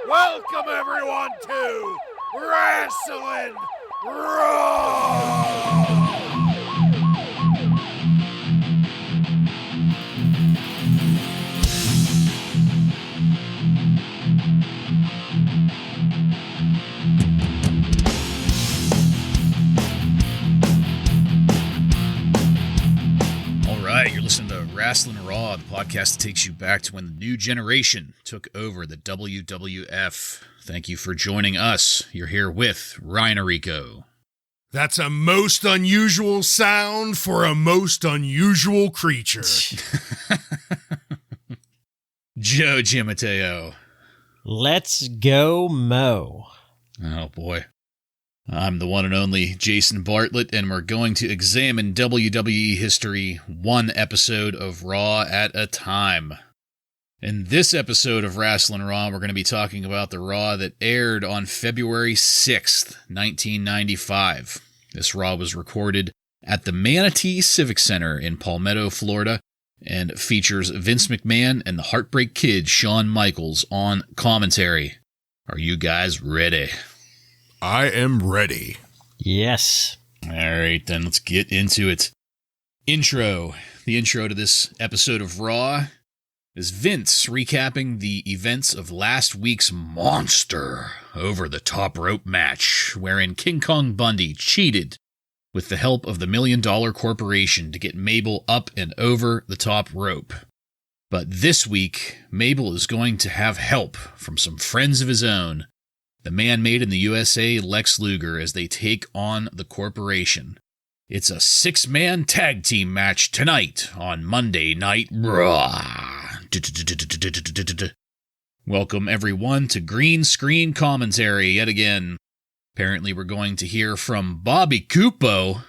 Welcome everyone to Wrasslin Raw! You're listening to Wrasslin Raw, the podcast that takes you back to when the new generation took over the WWF. Thank you for joining us. You're here with Ryan Arico. That's a most unusual sound for a most unusual creature. Joe Gimateo. Let's go Mo. Oh boy. I'm the one and only Jason Bartlett, and we're going to examine WWE history one episode of Raw at a time. In this episode of Wrasslin Raw, we're going to be talking about the Raw that aired on February 6th, 1995. This Raw was recorded at the Manatee Civic Center in Palmetto, Florida, and features Vince McMahon and the Heartbreak Kid, Shawn Michaels, on commentary. Are you guys ready? I am ready. Yes. All right, then let's get into it. Intro. The intro to this episode of Raw is Vince recapping the events of last week's monster over-the-top rope match, wherein King Kong Bundy cheated with the help of the $1 Million Corporation to get Mabel up and over the top rope. But this week, Mabel is going to have help from some friends of his own, the man made in the USA, Lex Luger, as they take on the corporation. It's a 6-man tag team match tonight on Monday Night Raw. Welcome everyone to green screen commentary yet again. Apparently we're going to hear from Bobby Cupo,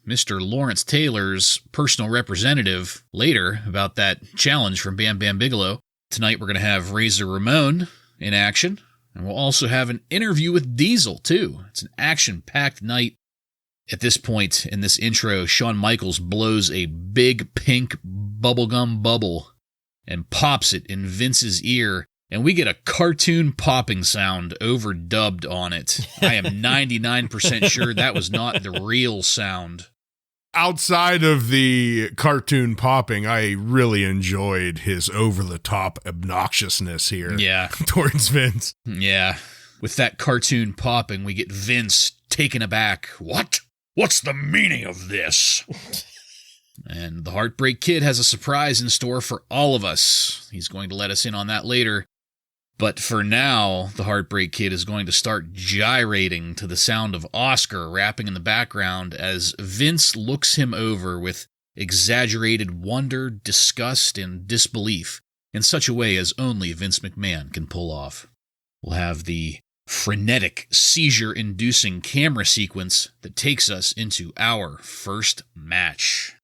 Mr. Lawrence Taylor's personal representative, later about that challenge from Bam Bam Bigelow. Tonight we're going to have Razor Ramon in action. And we'll also have an interview with Diesel, too. It's an action-packed night. At this point in this intro, Shawn Michaels blows a big pink bubblegum bubble and pops it in Vince's ear, and we get a cartoon popping sound overdubbed on it. I am 99% sure that was not the real sound. Outside of the cartoon popping, I really enjoyed his over-the-top obnoxiousness here. Yeah. Towards Vince. Yeah. With that cartoon popping, we get Vince taken aback. What? What's the meaning of this? And the Heartbreak Kid has a surprise in store for all of us. He's going to let us in on that later. But for now, the Heartbreak Kid is going to start gyrating to the sound of Oscar rapping in the background as Vince looks him over with exaggerated wonder, disgust, and disbelief in such a way as only Vince McMahon can pull off. We'll have the frenetic, seizure-inducing camera sequence that takes us into our first match.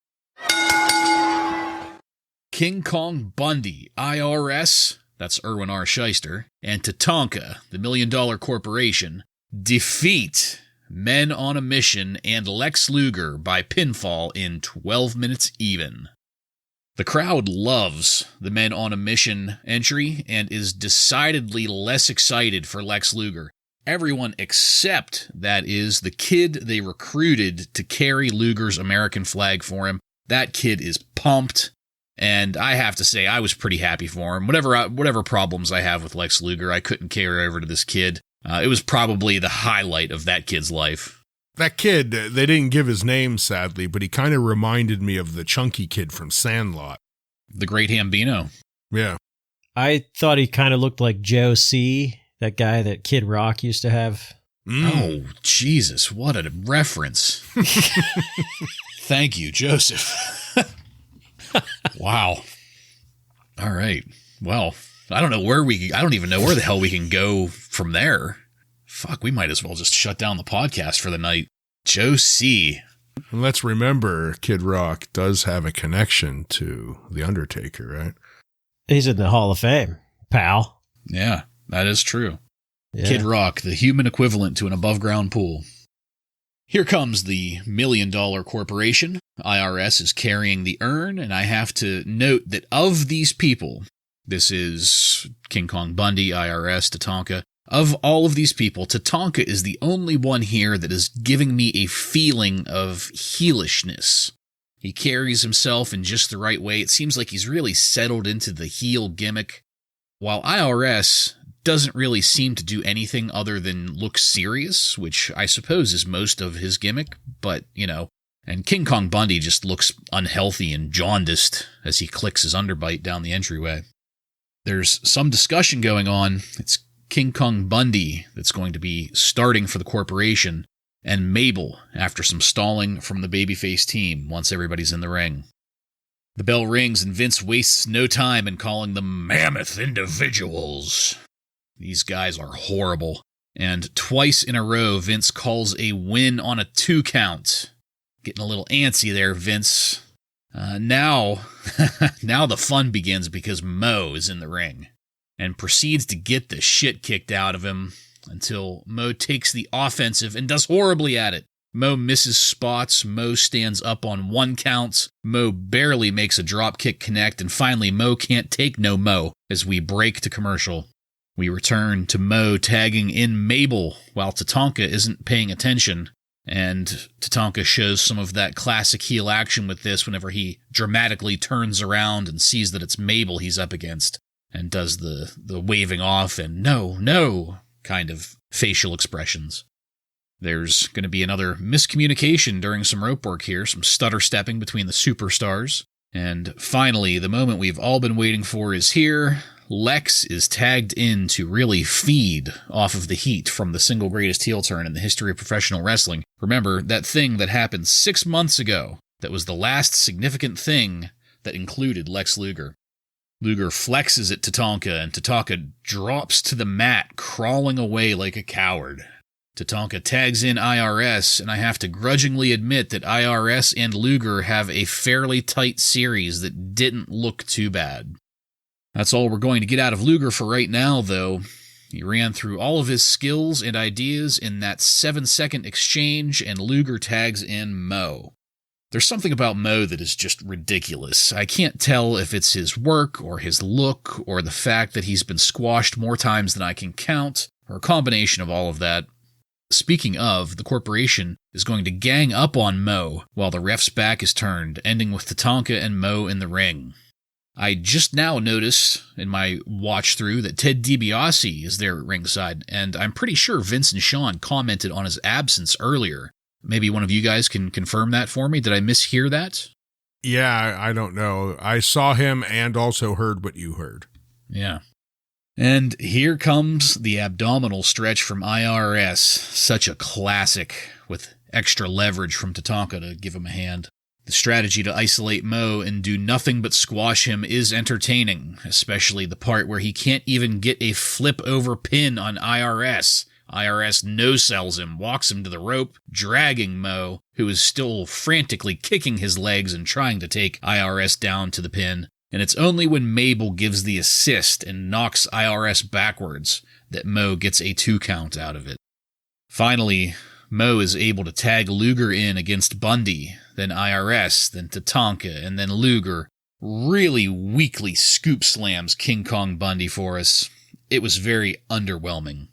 King Kong Bundy, IRS... that's Erwin R. Shyster, and Tatanka, the $1 Million Corporation, defeat Men on a Mission and Lex Luger by pinfall in 12 minutes even. The crowd loves the Men on a Mission entry and is decidedly less excited for Lex Luger. Everyone except, that is, the kid they recruited to carry Luger's American flag for him. That kid is pumped. And I have to say, I was pretty happy for him. Whatever problems I have with Lex Luger, I couldn't carry over to this kid. It was probably the highlight of that kid's life. That kid, they didn't give his name, sadly, but he kind of reminded me of the chunky kid from Sandlot. The Great Hambino. Yeah. I thought he kind of looked like Joe C., that guy that Kid Rock used to have. Oh, Jesus, what a reference. Thank you, Joseph. Wow. All right. Well, I don't even know where the hell we can go from there. Fuck, we might as well just shut down the podcast for the night. Joe C. And let's remember, Kid Rock does have a connection to The Undertaker, right? He's in the Hall of Fame, pal. Yeah, that is true. Yeah. Kid Rock, the human equivalent to an above-ground pool. Here comes the $1 Million Corporation. IRS is carrying the urn, and I have to note that of these people, This is King Kong Bundy, IRS, Tatanka. Of all of these people, Tatanka is the only one here that is giving me a feeling of heelishness. He carries himself in just the right way. It seems like he's really settled into the heel gimmick, while IRS doesn't really seem to do anything other than look serious, which I suppose is most of his gimmick, but, and King Kong Bundy just looks unhealthy and jaundiced as he clicks his underbite down the entryway. There's some discussion going on. It's King Kong Bundy that's going to be starting for the corporation, and Mabel after some stalling from the babyface team once everybody's in the ring. The bell rings and Vince wastes no time in calling them mammoth individuals. These guys are horrible, and twice in a row Vince calls a win on a 2 count. Getting a little antsy there, Vince. Now the fun begins because Mo is in the ring and proceeds to get the shit kicked out of him until Mo takes the offensive and does horribly at it. Mo misses spots, Mo stands up on 1 count, Mo barely makes a drop kick connect, and finally Mo can't take no Mo as we break to commercial. We return to Mo tagging in Mabel while Tatanka isn't paying attention, and Tatanka shows some of that classic heel action with this whenever he dramatically turns around and sees that it's Mabel he's up against, and does the waving off and no kind of facial expressions. There's going to be another miscommunication during some rope work here, some stutter stepping between the superstars. And finally, the moment we've all been waiting for is here. Lex is tagged in to really feed off of the heat from the single greatest heel turn in the history of professional wrestling. Remember, that thing that happened 6 months ago, that was the last significant thing that included Lex Luger. Luger flexes at Tatanka, and Tatanka drops to the mat, crawling away like a coward. Tatanka tags in IRS, and I have to grudgingly admit that IRS and Luger have a fairly tight series that didn't look too bad. That's all we're going to get out of Luger for right now, though. He ran through all of his skills and ideas in that 7-second exchange, and Luger tags in Mo. There's something about Mo that is just ridiculous. I can't tell if it's his work, or his look, or the fact that he's been squashed more times than I can count, or a combination of all of that. Speaking of, the corporation is going to gang up on Mo while the ref's back is turned, ending with Tatanka and Mo in the ring. I just now notice in my watch-through that Ted DiBiase is there at ringside, and I'm pretty sure Vince and Sean commented on his absence earlier. Maybe one of you guys can confirm that for me. Did I mishear that? Yeah, I don't know. I saw him and also heard what you heard. Yeah. And here comes the abdominal stretch from IRS. Such a classic, with extra leverage from Tatanka to give him a hand. The strategy to isolate Mo and do nothing but squash him is entertaining, especially the part where he can't even get a flip-over pin on IRS. IRS no-sells him, walks him to the rope, dragging Mo, who is still frantically kicking his legs and trying to take IRS down to the pin. And it's only when Mabel gives the assist and knocks IRS backwards that Mo gets a 2 count out of it. Finally, Mo is able to tag Luger in against Bundy, then IRS, then Tatanka, and then Luger really weakly scoop slams King Kong Bundy for us. It was very underwhelming.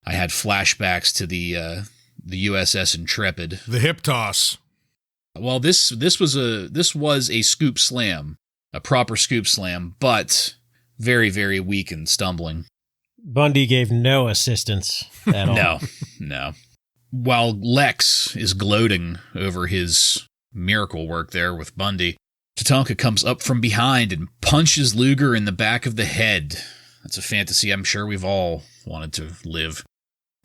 I had flashbacks to the USS Intrepid. The hip toss. Well, this was a scoop slam, a proper scoop slam, but very, very weak and stumbling. Bundy gave no assistance at all. No. While Lex is gloating over his miracle work there with Bundy, Tatanka comes up from behind and punches Luger in the back of the head. That's a fantasy I'm sure we've all wanted to live.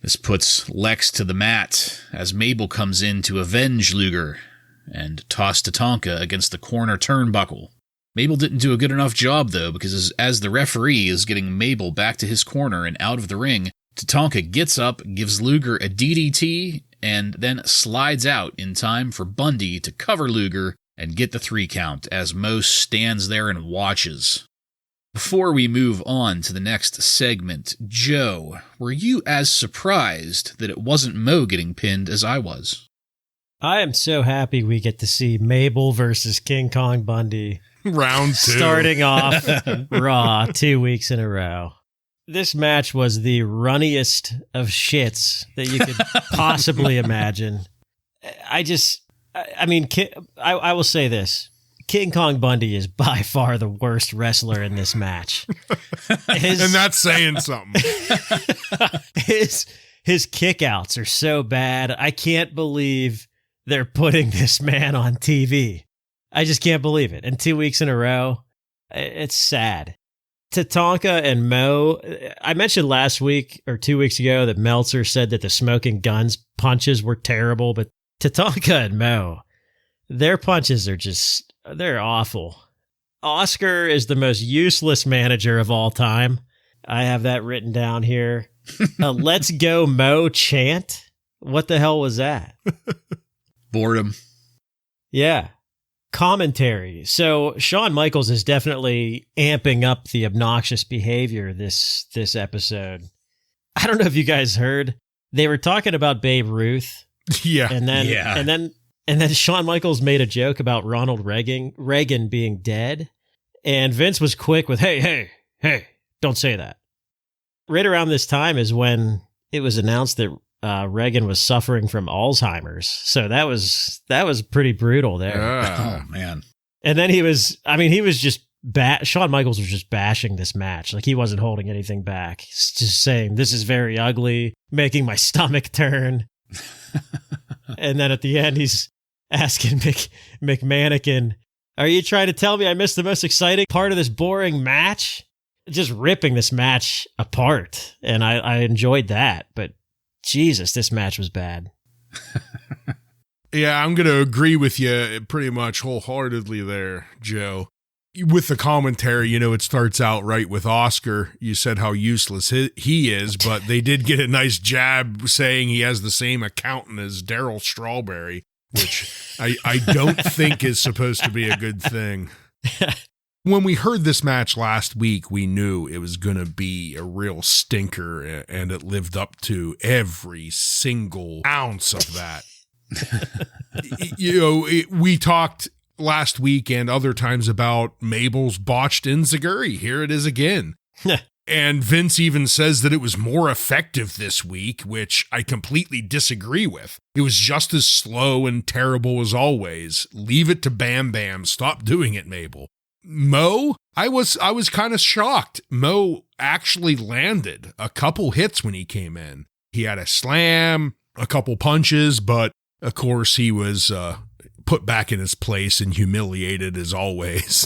This puts Lex to the mat as Mabel comes in to avenge Luger and toss Tatanka against the corner turnbuckle. Mabel didn't do a good enough job, though, because as the referee is getting Mabel back to his corner and out of the ring, Tatanka gets up, gives Luger a DDT, and then slides out in time for Bundy to cover Luger and get the 3 count as Mo stands there and watches. Before we move on to the next segment, Joe, were you as surprised that it wasn't Mo getting pinned as I was? I am so happy we get to see Mabel versus King Kong Bundy. Round 2. Starting off Raw 2 weeks in a row. This match was the runniest of shits that you could possibly imagine. I will say this. King Kong Bundy is by far the worst wrestler in this match. And that's saying something. His kickouts are so bad. I can't believe they're putting this man on TV. I just can't believe it. And 2 weeks in a row, it's sad. Tatanka and Mo, I mentioned last week or 2 weeks ago that Meltzer said that the Smoking Guns punches were terrible, but Tatanka and Mo, their punches are they're awful. Oscar is the most useless manager of all time. I have that written down here. Let's go Mo chant. What the hell was that? Boredom. Yeah. Commentary. So Shawn Michaels is definitely amping up the obnoxious behavior this episode. I don't know if you guys heard. They were talking about Babe Ruth. Yeah. And then Shawn Michaels made a joke about Ronald Reagan being dead. And Vince was quick with, hey, don't say that. Right around this time is when it was announced that Reagan was suffering from Alzheimer's. So that was pretty brutal there. Oh, man. And then Shawn Michaels was just bashing this match. Like, he wasn't holding anything back. He's just saying, this is very ugly, making my stomach turn. And then at the end, he's asking McMannequin, are you trying to tell me I missed the most exciting part of this boring match? Just ripping this match apart. And I enjoyed that. But Jesus, this match was bad. Yeah, I'm going to agree with you pretty much wholeheartedly there, Joe. With the commentary, it starts out right with Oscar. You said how useless he is, but they did get a nice jab saying he has the same accountant as Daryl Strawberry, which I don't think is supposed to be a good thing. When we heard this match last week, we knew it was going to be a real stinker, and it lived up to every single ounce of that. We talked last week and other times about Mabel's botched enziguri. Here it is again. And Vince even says that it was more effective this week, which I completely disagree with. It was just as slow and terrible as always. Leave it to Bam Bam. Stop doing it, Mabel. Mo, I was kind of shocked. Mo actually landed a couple hits when he came in. He had a slam, a couple punches, but of course he was put back in his place and humiliated as always.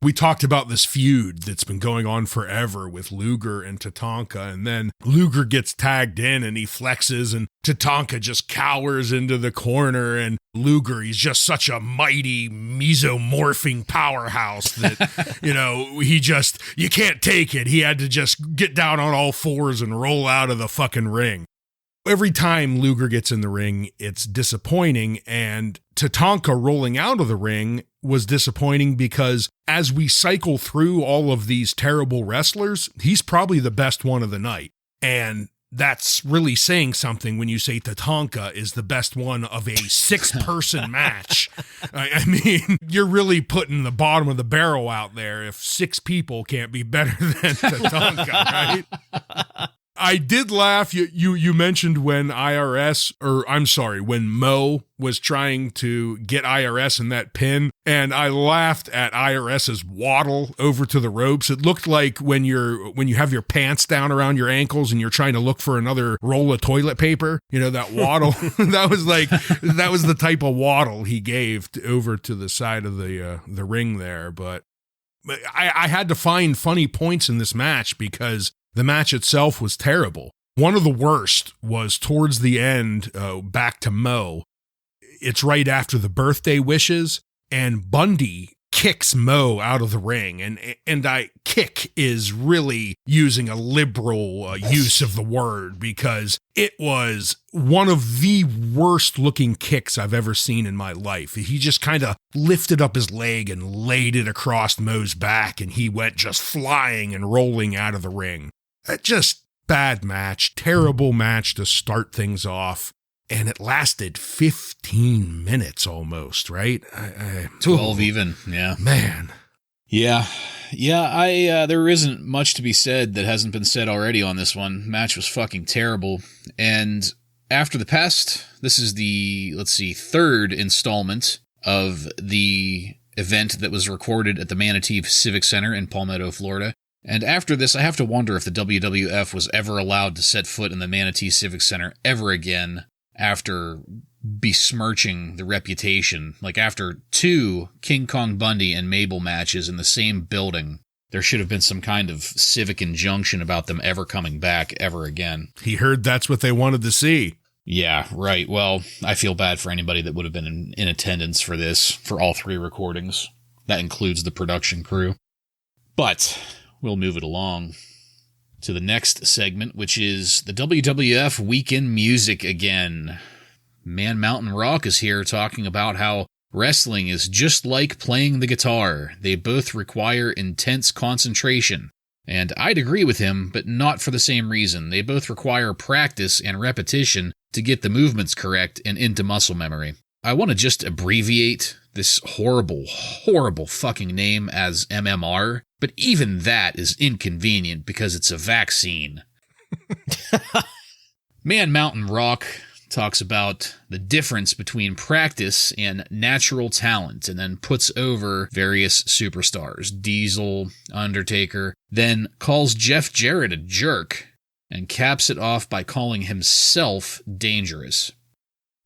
We talked about this feud that's been going on forever with Luger and Tatanka, and then Luger gets tagged in and he flexes and Tatanka just cowers into the corner, and Luger, he's just such a mighty mesomorphing powerhouse that, you can't take it. He had to just get down on all fours and roll out of the fucking ring. Every time Luger gets in the ring, it's disappointing, and Tatanka rolling out of the ring was disappointing because as we cycle through all of these terrible wrestlers, he's probably the best one of the night. And that's really saying something when you say Tatanka is the best one of a 6-person match. I mean, you're really putting the bottom of the barrel out there if 6 people can't be better than Tatanka, right? I did laugh. You mentioned when when Mo was trying to get IRS in that pin, and I laughed at IRS's waddle over to the ropes. It looked like when you have your pants down around your ankles and you're trying to look for another roll of toilet paper. That waddle. that was the type of waddle he gave over to the side of the ring there. But I had to find funny points in this match because the match itself was terrible. One of the worst was towards the end, back to Mo. It's right after the birthday wishes, and Bundy kicks Mo out of the ring. And kick is really using a liberal use of the word, because it was one of the worst looking kicks I've ever seen in my life. He just kind of lifted up his leg and laid it across Mo's back, and he went just flying and rolling out of the ring. Just bad match, terrible match to start things off. and it lasted 15 minutes almost, right? 12 even, yeah. Man. Yeah. Yeah, there isn't much to be said that hasn't been said already on this one. Match was fucking terrible. And after the pest, this is the, third installment of the event that was recorded at the Manatee Civic Center in Palmetto, Florida. And after this, I have to wonder if the WWF was ever allowed to set foot in the Manatee Civic Center ever again after besmirching the reputation. Like after 2 King Kong Bundy and Mabel matches in the same building, there should have been some kind of civic injunction about them ever coming back ever again. He heard that's what they wanted to see. Yeah, right. Well, I feel bad for anybody that would have been in attendance for this, for all 3 recordings. That includes the production crew. But we'll move it along to the next segment, which is the WWF Weekend Music again. Man Mountain Rock is here talking about how wrestling is just like playing the guitar. They both require intense concentration. And I'd agree with him, but not for the same reason. They both require practice and repetition to get the movements correct and into muscle memory. I want to just abbreviate this horrible, horrible fucking name as MMR, but even that is inconvenient because it's a vaccine. Man Mountain Rock talks about the difference between practice and natural talent, and then puts over various superstars, Diesel, Undertaker, then calls Jeff Jarrett a jerk, and caps it off by calling himself dangerous.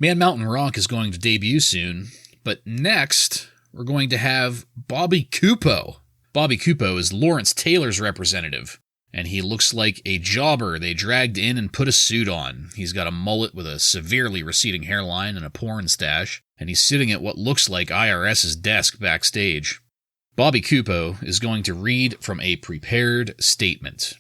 Man Mountain Rock is going to debut soon, but next, we're going to have Bobby Cupo. Bobby Cupo is Lawrence Taylor's representative, and he looks like a jobber they dragged in and put a suit on. He's got a mullet with a severely receding hairline and a porn stash, and he's sitting at what looks like IRS's desk backstage. Bobby Cupo is going to read from a prepared statement.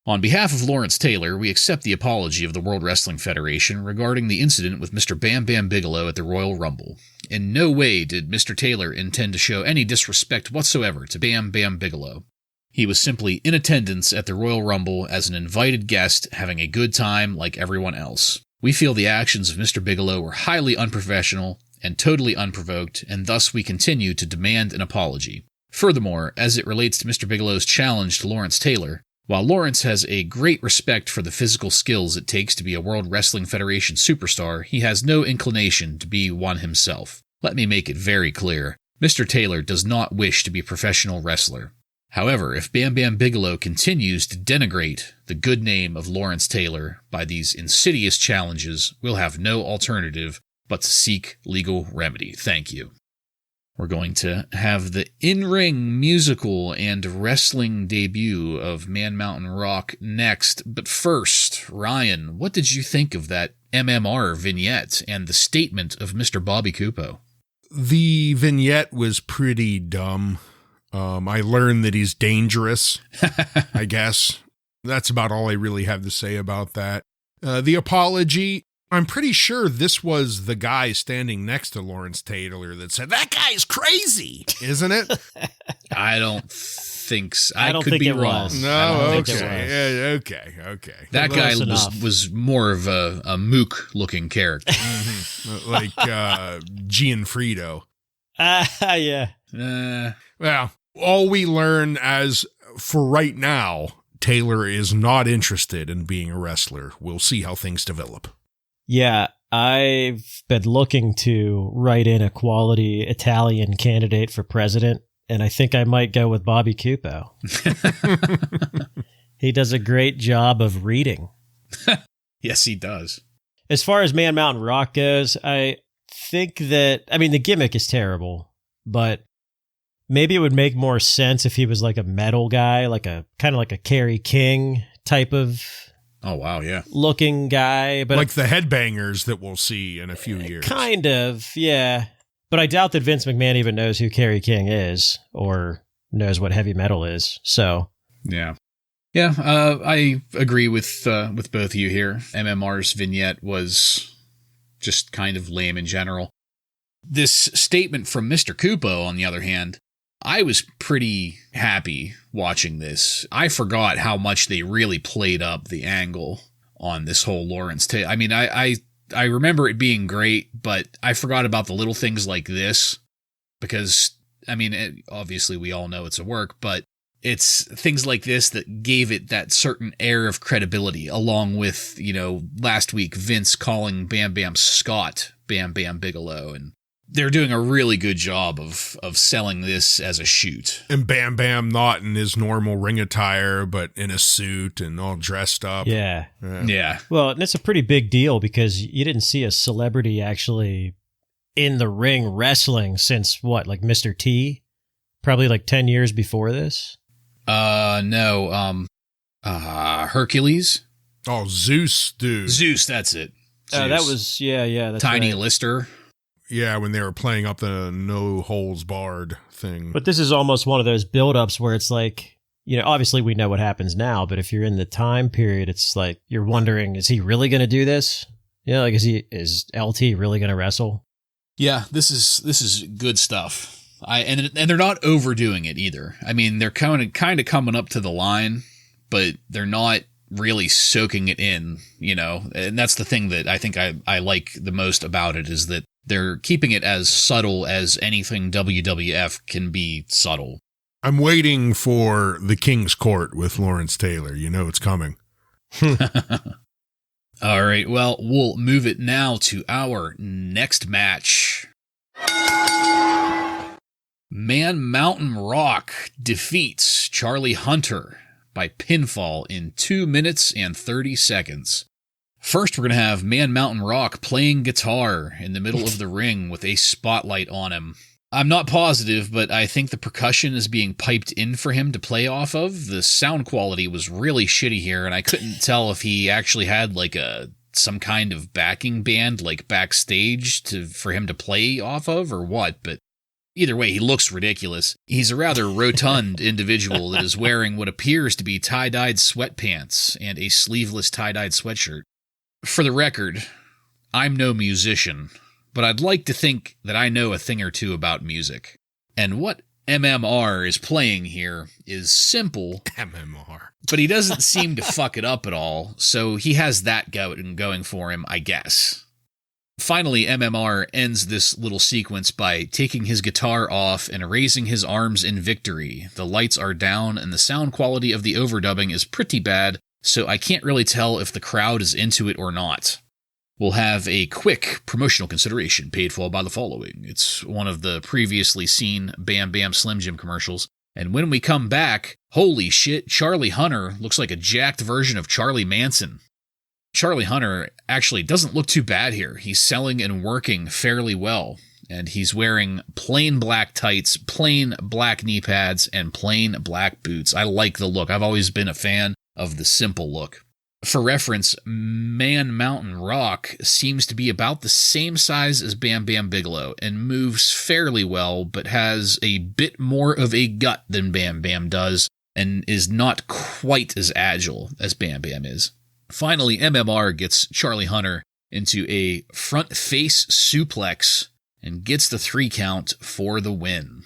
On behalf of Lawrence Taylor, we accept the apology of the World Wrestling Federation regarding the incident with Mr. Bam Bam Bigelow at the Royal Rumble. In no way did Mr. Taylor intend to show any disrespect whatsoever to Bam Bam Bigelow. He was simply in attendance at the Royal Rumble as an invited guest, having a good time like everyone else. We feel the actions of Mr. Bigelow were highly unprofessional and totally unprovoked, and thus we continue to demand an apology. Furthermore, as it relates to Mr. Bigelow's challenge to Lawrence Taylor, while Lawrence has a great respect for the physical skills it takes to be a World Wrestling Federation superstar, he has no inclination to be one himself. Let me make it very clear. Mr. Taylor does not wish to be a professional wrestler. However, if Bam Bam Bigelow continues to denigrate the good name of Lawrence Taylor by these insidious challenges, we'll have no alternative but to seek legal remedy. Thank you. We're going to have the in-ring musical and wrestling debut of Man Mountain Rock next. But first, Ryan, what did you think of that MMR vignette and the statement of Mr. Bobby Cupo? The vignette was pretty dumb. I learned that he's dangerous, I guess. That's about all I really have to say about that. The apology, I'm pretty sure this was the guy standing next to Lawrence Taylor that said, "That guy's crazy," isn't it? I don't think so. I don't could think be it wrong. was. No, think it okay. That guy enough. was more of a mook-looking character. Like Gianfrido. Yeah. Well, all we learn as for right now, Taylor is not interested in being a wrestler. We'll see how things develop. Yeah, I've been looking to write in a quality Italian candidate for president, and I think I might go with Bobby Cupo. He does a great job of reading. Yes, he does. As far as Man Mountain Rock goes, I think that, the gimmick is terrible, but maybe it would make more sense if he was like a metal guy, like a kind of like a Kerry King type of Oh, wow, yeah. looking guy. But like the headbangers that we'll see in a few years. Kind of, yeah. But I doubt that Vince McMahon even knows who Kerry King is or knows what heavy metal is. So, yeah. Yeah, I agree with both of you here. MMR's vignette was just kind of lame in general. This statement from Mr. Cupo, on the other hand, I was pretty happy watching this. I forgot how much they really played up the angle on this whole Lawrence Taylor. I I remember it being great, but I forgot about the little things like this because, I mean, obviously we all know it's a work, but it's things like this that gave it that certain air of credibility, along with, last week Vince calling Bam Bam Scott Bam Bam Bigelow, and they're doing a really good job of selling this as a shoot. And Bam Bam not in his normal ring attire, but in a suit and all dressed up. Yeah. Yeah. Well, and it's a pretty big deal because you didn't see a celebrity actually in the ring wrestling since what, like Mr. T? Probably like 10 years before this? No. Hercules? Oh, Zeus, dude. Zeus, that's it. Oh, that was, yeah. That's Tiny right. Lister. Yeah, when they were playing up the no holes barred thing. But this is almost one of those build-ups where it's like, obviously we know what happens now, but if you're in the time period, it's like you're wondering, is he really going to do this? Like is LT really going to wrestle? Yeah, this is good stuff. And they're not overdoing it either. I mean, they're kind of coming up to the line, but they're not really soaking it in, And that's the thing that I think I like the most about it is that they're keeping it as subtle as anything WWF can be subtle. I'm waiting for the King's Court with Lawrence Taylor. It's coming. All right, well, we'll move it now to our next match. Man Mountain Rock defeats Charlie Hunter by pinfall in 2 minutes and 30 seconds. First, we're going to have Man Mountain Rock playing guitar in the middle of the ring with a spotlight on him. I'm not positive, but I think the percussion is being piped in for him to play off of. The sound quality was really shitty here, and I couldn't tell if he actually had like some kind of backing band like backstage for him to play off of or what, but either way, he looks ridiculous. He's a rather rotund individual that is wearing what appears to be tie-dyed sweatpants and a sleeveless tie-dyed sweatshirt. For the record, I'm no musician, but I'd like to think that I know a thing or two about music. And what MMR is playing here is simple. MMR. But he doesn't seem to fuck it up at all, so he has that going for him, I guess. Finally, MMR ends this little sequence by taking his guitar off and raising his arms in victory. The lights are down and the sound quality of the overdubbing is pretty bad, so I can't really tell if the crowd is into it or not. We'll have a quick promotional consideration paid for by the following. It's one of the previously seen Bam Bam Slim Jim commercials. And when we come back, holy shit, Charlie Hunter looks like a jacked version of Charlie Manson. Charlie Hunter actually doesn't look too bad here. He's selling and working fairly well. And he's wearing plain black tights, plain black knee pads, and plain black boots. I like the look. I've always been a fan of the simple look. For reference, Man Mountain Rock seems to be about the same size as Bam Bam Bigelow and moves fairly well, but has a bit more of a gut than Bam Bam does and is not quite as agile as Bam Bam is. Finally, MMR gets Charlie Hunter into a front face suplex and gets the 3 count for the win.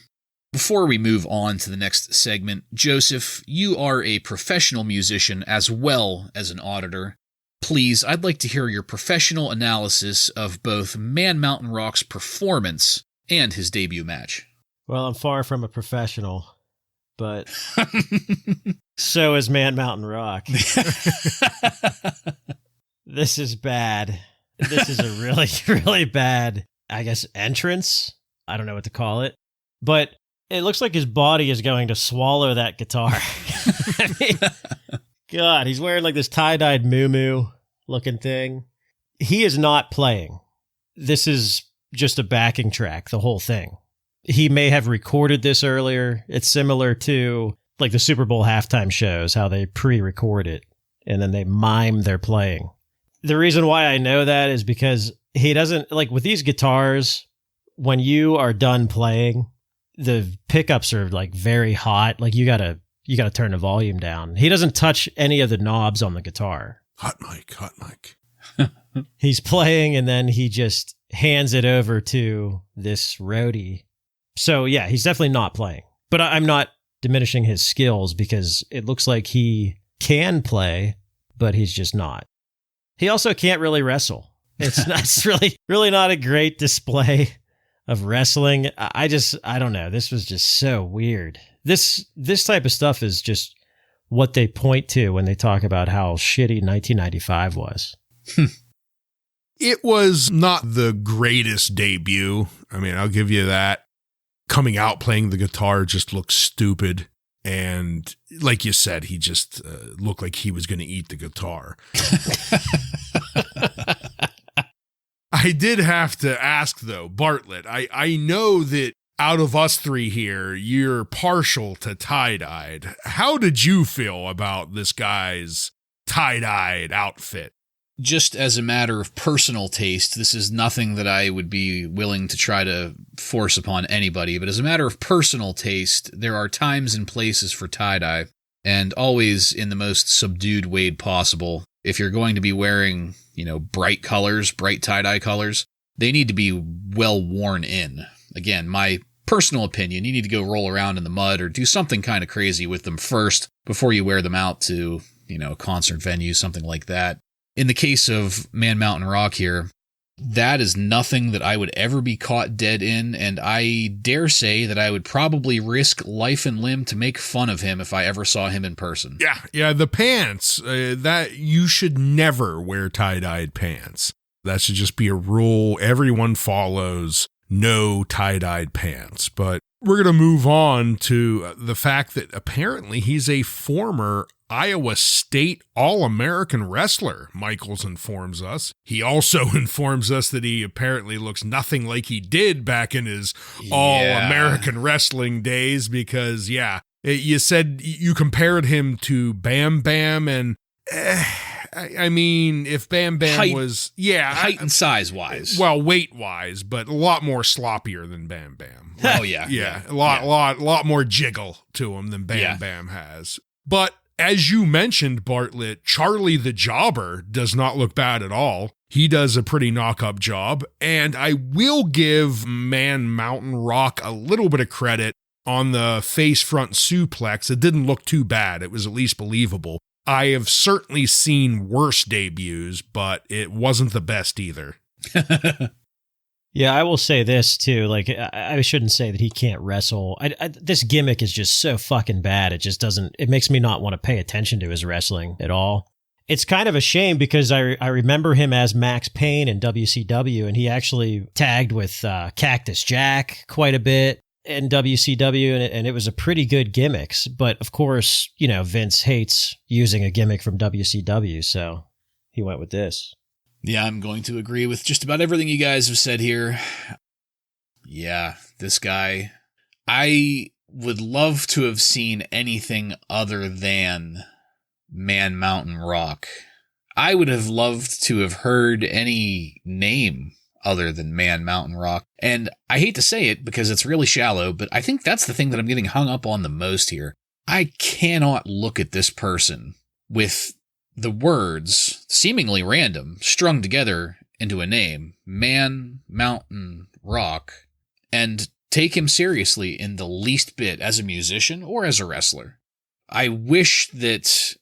Before we move on to the next segment, Joseph, you are a professional musician as well as an auditor. Please, I'd like to hear your professional analysis of both Man Mountain Rock's performance and his debut match. Well, I'm far from a professional, but so is Man Mountain Rock. This is bad. This is a really, really bad, I guess, entrance. I don't know what to call it, but it looks like his body is going to swallow that guitar. I mean, God, he's wearing like this tie-dyed moo-moo looking thing. He is not playing. This is just a backing track, the whole thing. He may have recorded this earlier. It's similar to like the Super Bowl halftime shows, how they pre-record it and then they mime their playing. The reason why I know that is because he doesn't, like with these guitars, when you are done playing, the pickups are like very hot. Like you gotta turn the volume down. He doesn't touch any of the knobs on the guitar. Hot mic. He's playing and then he just hands it over to this roadie. So yeah, he's definitely not playing. But I'm not diminishing his skills because it looks like he can play, but he's just not. He also can't really wrestle. It's really not a great display of wrestling. I don't know. This was just so weird. This type of stuff is just what they point to when they talk about how shitty 1995 was. It was not the greatest debut. I mean, I'll give you that. Coming out playing the guitar just looked stupid. And like you said, he just looked like he was going to eat the guitar. I did have to ask, though, Bartlett, I know that out of us three here, you're partial to tie-dyed. How did you feel about this guy's tie-dyed outfit? Just as a matter of personal taste, this is nothing that I would be willing to try to force upon anybody, but as a matter of personal taste, there are times and places for tie-dye, and always in the most subdued way possible. If you're going to be wearing, bright colors, bright tie-dye colors, they need to be well worn in. Again, my personal opinion, you need to go roll around in the mud or do something kind of crazy with them first before you wear them out to, a concert venue, something like that. In the case of Man Mountain Rock here, that is nothing that I would ever be caught dead in, and I dare say that I would probably risk life and limb to make fun of him if I ever saw him in person. Yeah, the pants, that you should never wear tie-dyed pants. That should just be a rule everyone follows. No tie-dyed pants. But we're going to move on to the fact that apparently he's a former Iowa State All-American wrestler, Michaels informs us. He also informs us that he apparently looks nothing like he did back in his All-American wrestling days because, you said you compared him to Bam Bam, and I mean, if Bam Bam was... height and size-wise. Well, weight-wise, but a lot more sloppier than Bam Bam. Oh, yeah. A lot more jiggle to him than Bam Bam has. But as you mentioned, Bartlett, Charlie the Jobber does not look bad at all. He does a pretty knock-up job, and I will give Man Mountain Rock a little bit of credit on the face-front suplex. It didn't look too bad. It was at least believable. I have certainly seen worse debuts, but it wasn't the best either. Yeah, I will say this too. Like, I shouldn't say that he can't wrestle. This gimmick is just so fucking bad. It just doesn't. It makes me not want to pay attention to his wrestling at all. It's kind of a shame because I remember him as Max Payne in WCW, and he actually tagged with Cactus Jack quite a bit in WCW, and it was a pretty good gimmicks. But of course, Vince hates using a gimmick from WCW, so he went with this. Yeah, I'm going to agree with just about everything you guys have said here. Yeah, this guy, I would love to have seen anything other than Man Mountain Rock. I would have loved to have heard any name other than Man Mountain Rock. And I hate to say it because it's really shallow, but I think that's the thing that I'm getting hung up on the most here. I cannot look at this person with the words, seemingly random, strung together into a name, Man Mountain Rock, and take him seriously in the least bit as a musician or as a wrestler. I wish that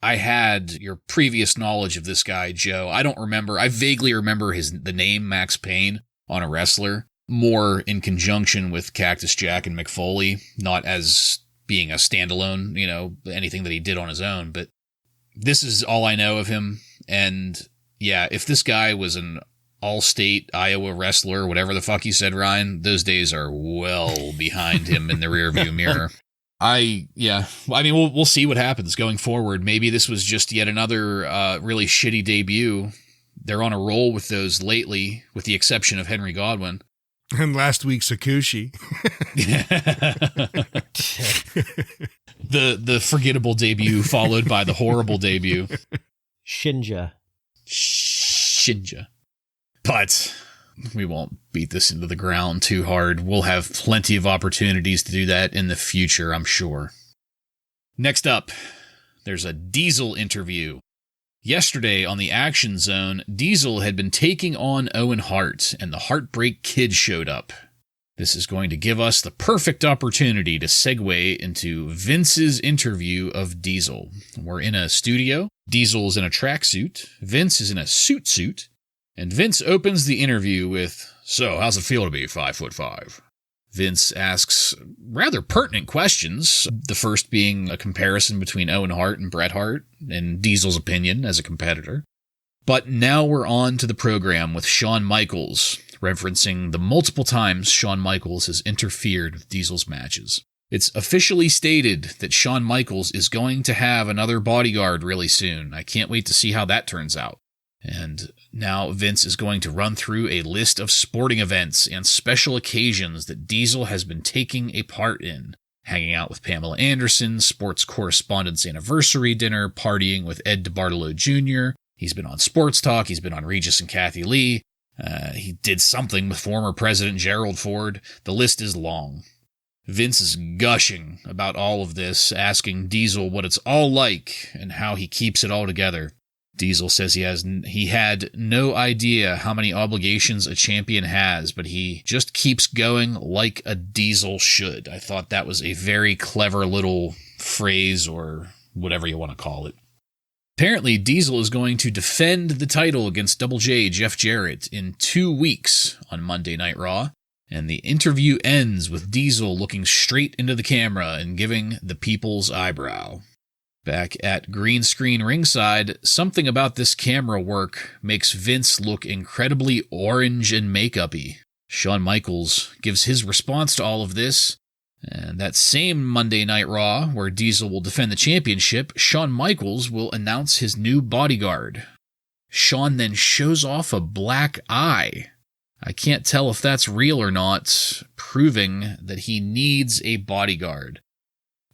I had your previous knowledge of this guy, Joe. I don't remember. I vaguely remember the name Max Payne on a wrestler, more in conjunction with Cactus Jack and McFoley, not as being a standalone, anything that he did on his own, but this is all I know of him, and yeah, if this guy was an all-state Iowa wrestler, whatever the fuck you said, Ryan, those days are well behind him in the rearview mirror. We'll see what happens going forward. Maybe this was just yet another really shitty debut. They're on a roll with those lately, with the exception of Henry Godwin. And last week's Akushi. The forgettable debut followed by the horrible debut. Shinja. But we won't beat this into the ground too hard. We'll have plenty of opportunities to do that in the future, I'm sure. Next up, there's a Diesel interview. Yesterday on the Action Zone, Diesel had been taking on Owen Hart, and the Heartbreak Kid showed up. This is going to give us the perfect opportunity to segue into Vince's interview of Diesel. We're in a studio. Diesel is in a tracksuit. Vince is in a suit. And Vince opens the interview with, "So, how's it feel to be 5'5"? Vince asks rather pertinent questions, the first being a comparison between Owen Hart and Bret Hart, and Diesel's opinion as a competitor. But now we're on to the program with Shawn Michaels, referencing the multiple times Shawn Michaels has interfered with Diesel's matches. It's officially stated that Shawn Michaels is going to have another bodyguard really soon. I can't wait to see how that turns out. And now Vince is going to run through a list of sporting events and special occasions that Diesel has been taking a part in. Hanging out with Pamela Anderson, Sports Correspondents' Anniversary Dinner, partying with Ed DeBartolo Jr., he's been on Sports Talk, he's been on Regis and Kathy Lee, he did something with former President Gerald Ford. The list is long. Vince is gushing about all of this, asking Diesel what it's all like and how he keeps it all together. Diesel says he had no idea how many obligations a champion has, but he just keeps going like a Diesel should. I thought that was a very clever little phrase, or whatever you want to call it. Apparently, Diesel is going to defend the title against Double J Jeff Jarrett in 2 weeks on Monday Night Raw, and the interview ends with Diesel looking straight into the camera and giving the people's eyebrow. Back at green screen ringside, something about this camera work makes Vince look incredibly orange and makeup-y. Shawn Michaels gives his response to all of this, and that same Monday Night Raw, where Diesel will defend the championship, Shawn Michaels will announce his new bodyguard. Shawn then shows off a black eye. I can't tell if that's real or not, proving that he needs a bodyguard.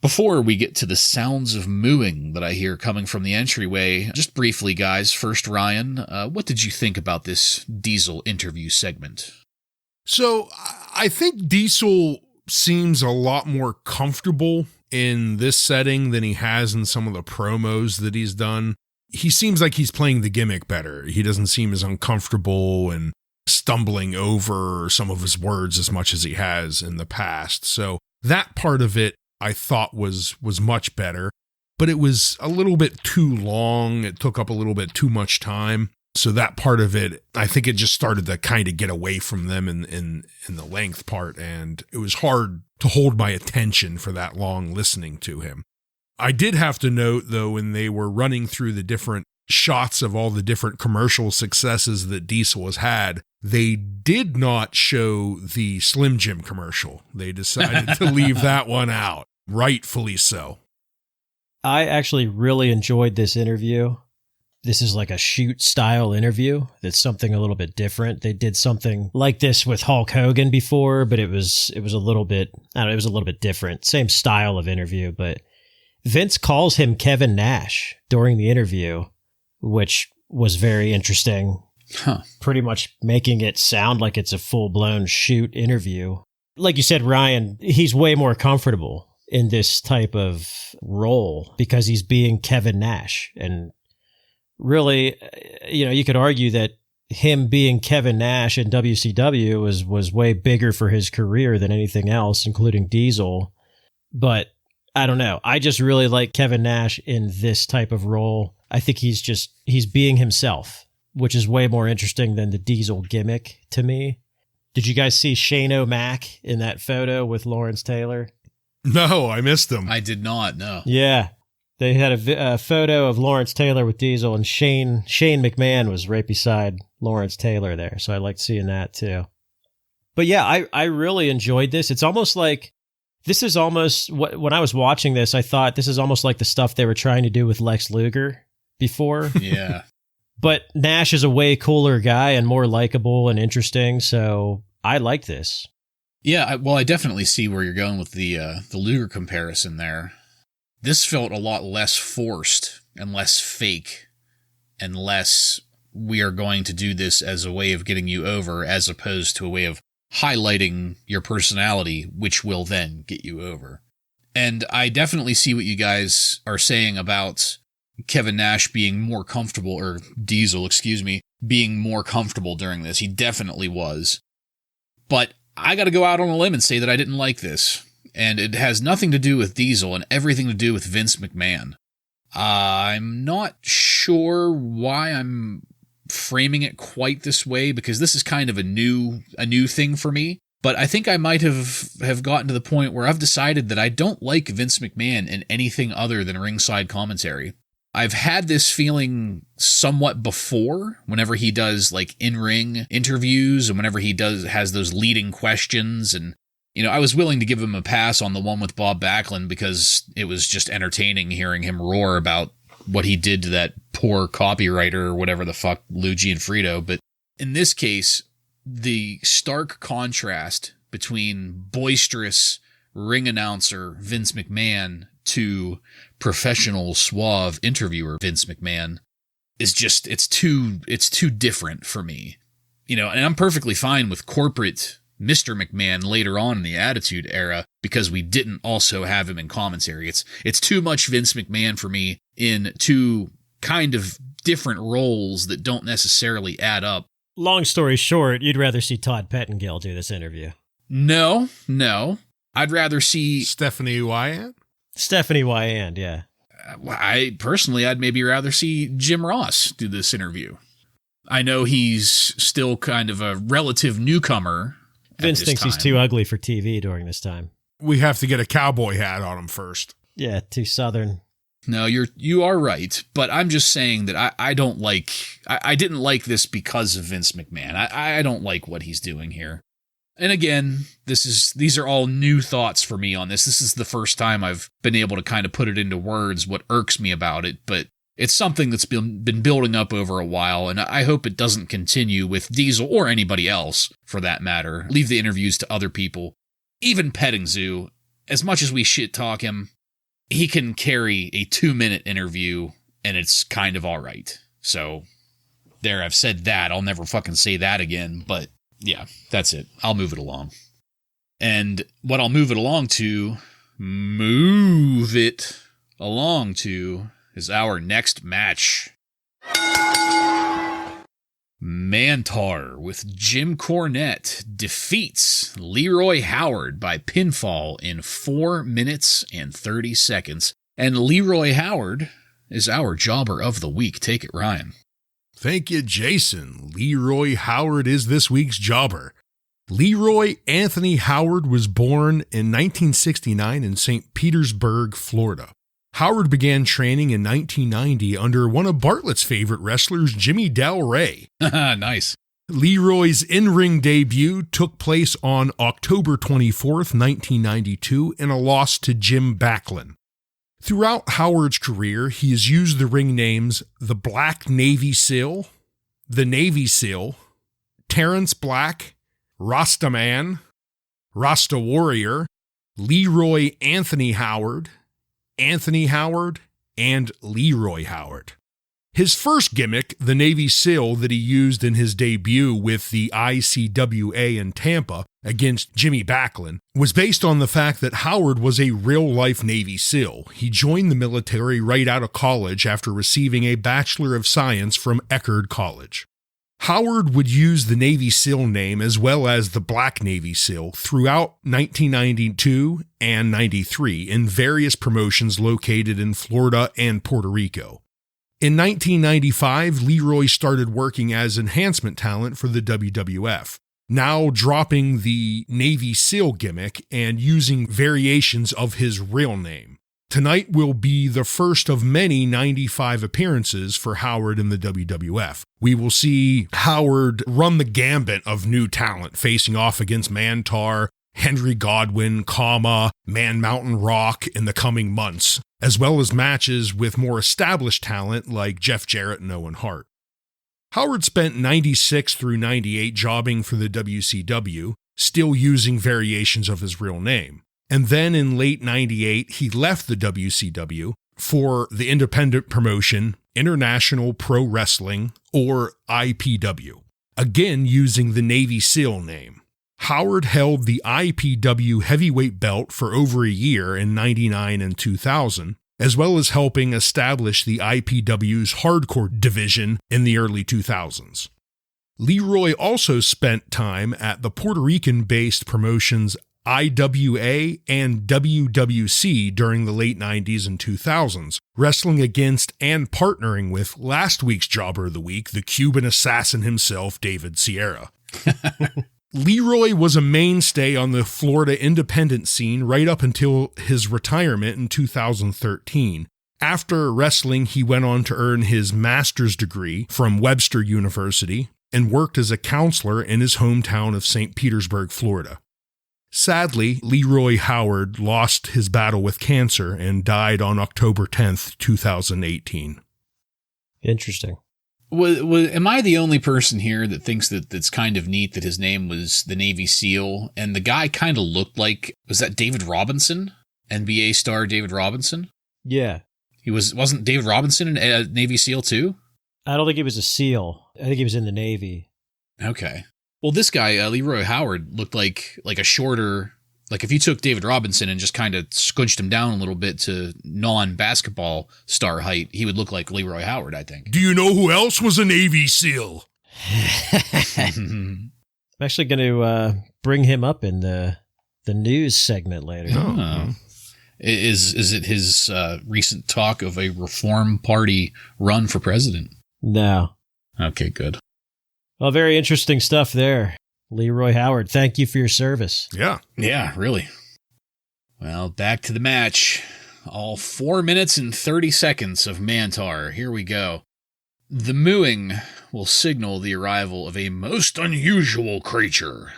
Before we get to the sounds of mooing that I hear coming from the entryway, just briefly, guys, first Ryan, what did you think about this Diesel interview segment? So I think Diesel seems a lot more comfortable in this setting than he has in some of the promos that he's done. He seems like he's playing the gimmick better. He doesn't seem as uncomfortable and stumbling over some of his words as much as he has in the past. So that part of it I thought was much better, but it was a little bit too long. It took up a little bit too much time. So that part of it, I think it just started to kind of get away from them in the length part, and it was hard to hold my attention for that long listening to him. I did have to note, though, when they were running through the different shots of all the different commercial successes that Diesel has had, they did not show the Slim Jim commercial. They decided to leave that one out. Rightfully so. I actually really enjoyed this interview. This is like a shoot style interview. That's something a little bit different. They did something like this with Hulk Hogan before, but it was a little bit, I don't know, it was a little bit different. Same style of interview, but Vince calls him Kevin Nash during the interview, which was very interesting. Pretty much making it sound like it's a full-blown shoot interview. Like you said, Ryan, he's way more comfortable in this type of role because he's being Kevin Nash. And really, you could argue that him being Kevin Nash in WCW was way bigger for his career than anything else, including Diesel. But I don't know. I just really like Kevin Nash in this type of role. I think he's being himself, which is way more interesting than the Diesel gimmick to me. Did you guys see Shane O'Mac in that photo with Lawrence Taylor? No, I missed him. I did not, no. Yeah. They had a photo of Lawrence Taylor with Diesel, and Shane McMahon was right beside Lawrence Taylor there. So I liked seeing that too. But yeah, I really enjoyed this. It's almost like, this is almost, when I was watching this, I thought this is almost like the stuff they were trying to do with Lex Luger before. Yeah. But Nash is a way cooler guy and more likable and interesting, so I like this. Yeah, I definitely see where you're going with the Luger comparison there. This felt a lot less forced and less fake and less, we are going to do this as a way of getting you over, as opposed to a way of highlighting your personality, which will then get you over. And I definitely see what you guys are saying about Kevin Nash being more comfortable, or Diesel, being more comfortable during this. He definitely was. But I got to go out on a limb and say that I didn't like this. And it has nothing to do with Diesel and everything to do with Vince McMahon. I'm not sure why I'm framing it quite this way because this is kind of a new thing for me. But I think I might have gotten to the point where I've decided that I don't like Vince McMahon in anything other than ringside commentary. I've had this feeling somewhat before whenever he does like in-ring interviews and whenever he has those leading questions. And, you know, I was willing to give him a pass on the one with Bob Backlund because it was just entertaining hearing him roar about what he did to that poor copywriter or whatever the fuck, Lou Gianfrido. But in this case, the stark contrast between boisterous ring announcer Vince McMahon to professional suave interviewer Vince McMahon is just, it's too different for me. You know, and I'm perfectly fine with corporate Mr. McMahon later on in the Attitude Era because we didn't also have him in commentary. It's too much Vince McMahon for me in two kind of different roles that don't necessarily add up. Long story short, you'd rather see Todd Pettengill do this interview. No. I'd rather see Stephanie Wyatt. Stephanie Wyatt, yeah. I'd maybe rather see Jim Ross do this interview. I know he's still kind of a relative newcomer. Vince thinks he's too ugly for TV during this time. We have to get a cowboy hat on him first. Yeah, too Southern. No, you are right, but I'm just saying that I didn't like this because of Vince McMahon. I don't like what he's doing here. And again, these are all new thoughts for me on this. This is the first time I've been able to kind of put it into words what irks me about it, but it's something that's been building up over a while, and I hope it doesn't continue with Diesel or anybody else, for that matter. Leave the interviews to other people. Even Petting Zoo, as much as we shit talk him, he can carry a 2-minute interview, and it's kind of all right. So, there, I've said that. I'll never fucking say that again, but yeah, that's it. I'll move it along. And what I'll move it along to is our next match. Mantar with Jim Cornette defeats Leroy Howard by pinfall in 4 minutes and 30 seconds. And Leroy Howard is our jobber of the week. Take it, Ryan. Thank you, Jason. Leroy Howard is this week's jobber. Leroy Anthony Howard was born in 1969 in St. Petersburg, Florida. Howard began training in 1990 under one of Bartlett's favorite wrestlers, Jimmy Del Rey. Nice. Leroy's in-ring debut took place on October 24th, 1992, in a loss to Jim Backlund. Throughout Howard's career, he has used the ring names the Black Navy SEAL, the Navy SEAL, Terrence Black, Rasta Man, Rasta Warrior, Leroy Anthony Howard, and Leroy Howard. His first gimmick, the Navy SEAL that he used in his debut with the ICWA in Tampa against Jimmy Backlund, was based on the fact that Howard was a real-life Navy SEAL. He joined the military right out of college after receiving a Bachelor of Science from Eckerd College. Howard would use the Navy SEAL name as well as the Black Navy SEAL throughout 1992 and 93 in various promotions located in Florida and Puerto Rico. In 1995, Leroy started working as enhancement talent for the WWF, now dropping the Navy SEAL gimmick and using variations of his real name. Tonight will be the first of many 95 appearances for Howard in the WWF. We will see Howard run the gambit of new talent, facing off against Mantar, Henry Godwinn, Man Mountain Rock in the coming months, as well as matches with more established talent like Jeff Jarrett and Owen Hart. Howard spent 96 through 98 jobbing for the WCW, still using variations of his real name. And then in late 98, he left the WCW for the independent promotion International Pro Wrestling, or IPW, again using the Navy SEAL name. Howard held the IPW heavyweight belt for over a year in 99 and 2000, as well as helping establish the IPW's hardcore division in the early 2000s. Leroy also spent time at the Puerto Rican-based promotions IWA, and WWC during the late 90s and 2000s, wrestling against and partnering with last week's Jobber of the Week, the Cuban assassin himself, David Sierra. Leroy was a mainstay on the Florida independent scene right up until his retirement in 2013. After wrestling, he went on to earn his master's degree from Webster University and worked as a counselor in his hometown of St. Petersburg, Florida. Sadly, Leroy Howard lost his battle with cancer and died on October 10th, 2018. Interesting. Am I the only person here that thinks that it's kind of neat that his name was the Navy SEAL, and the guy kind of looked like, was that David Robinson? NBA star David Robinson? Yeah. Wasn't David Robinson a Navy SEAL too? I don't think he was a SEAL. I think he was in the Navy. Okay. Well, this guy, Leroy Howard, looked like a shorter, like if you took David Robinson and just kind of squinched him down a little bit to non-basketball star height, he would look like Leroy Howard, I think. Do you know who else was a Navy SEAL? I'm actually going to bring him up in the news segment later. Oh. Is it his recent talk of a Reform Party run for president? No. Okay, good. Well, very interesting stuff there. Leroy Howard, thank you for your service. Yeah. Yeah, really. Well, back to the match. All 4 minutes and 30 seconds of Mantar. Here we go. The mooing will signal the arrival of a most unusual creature.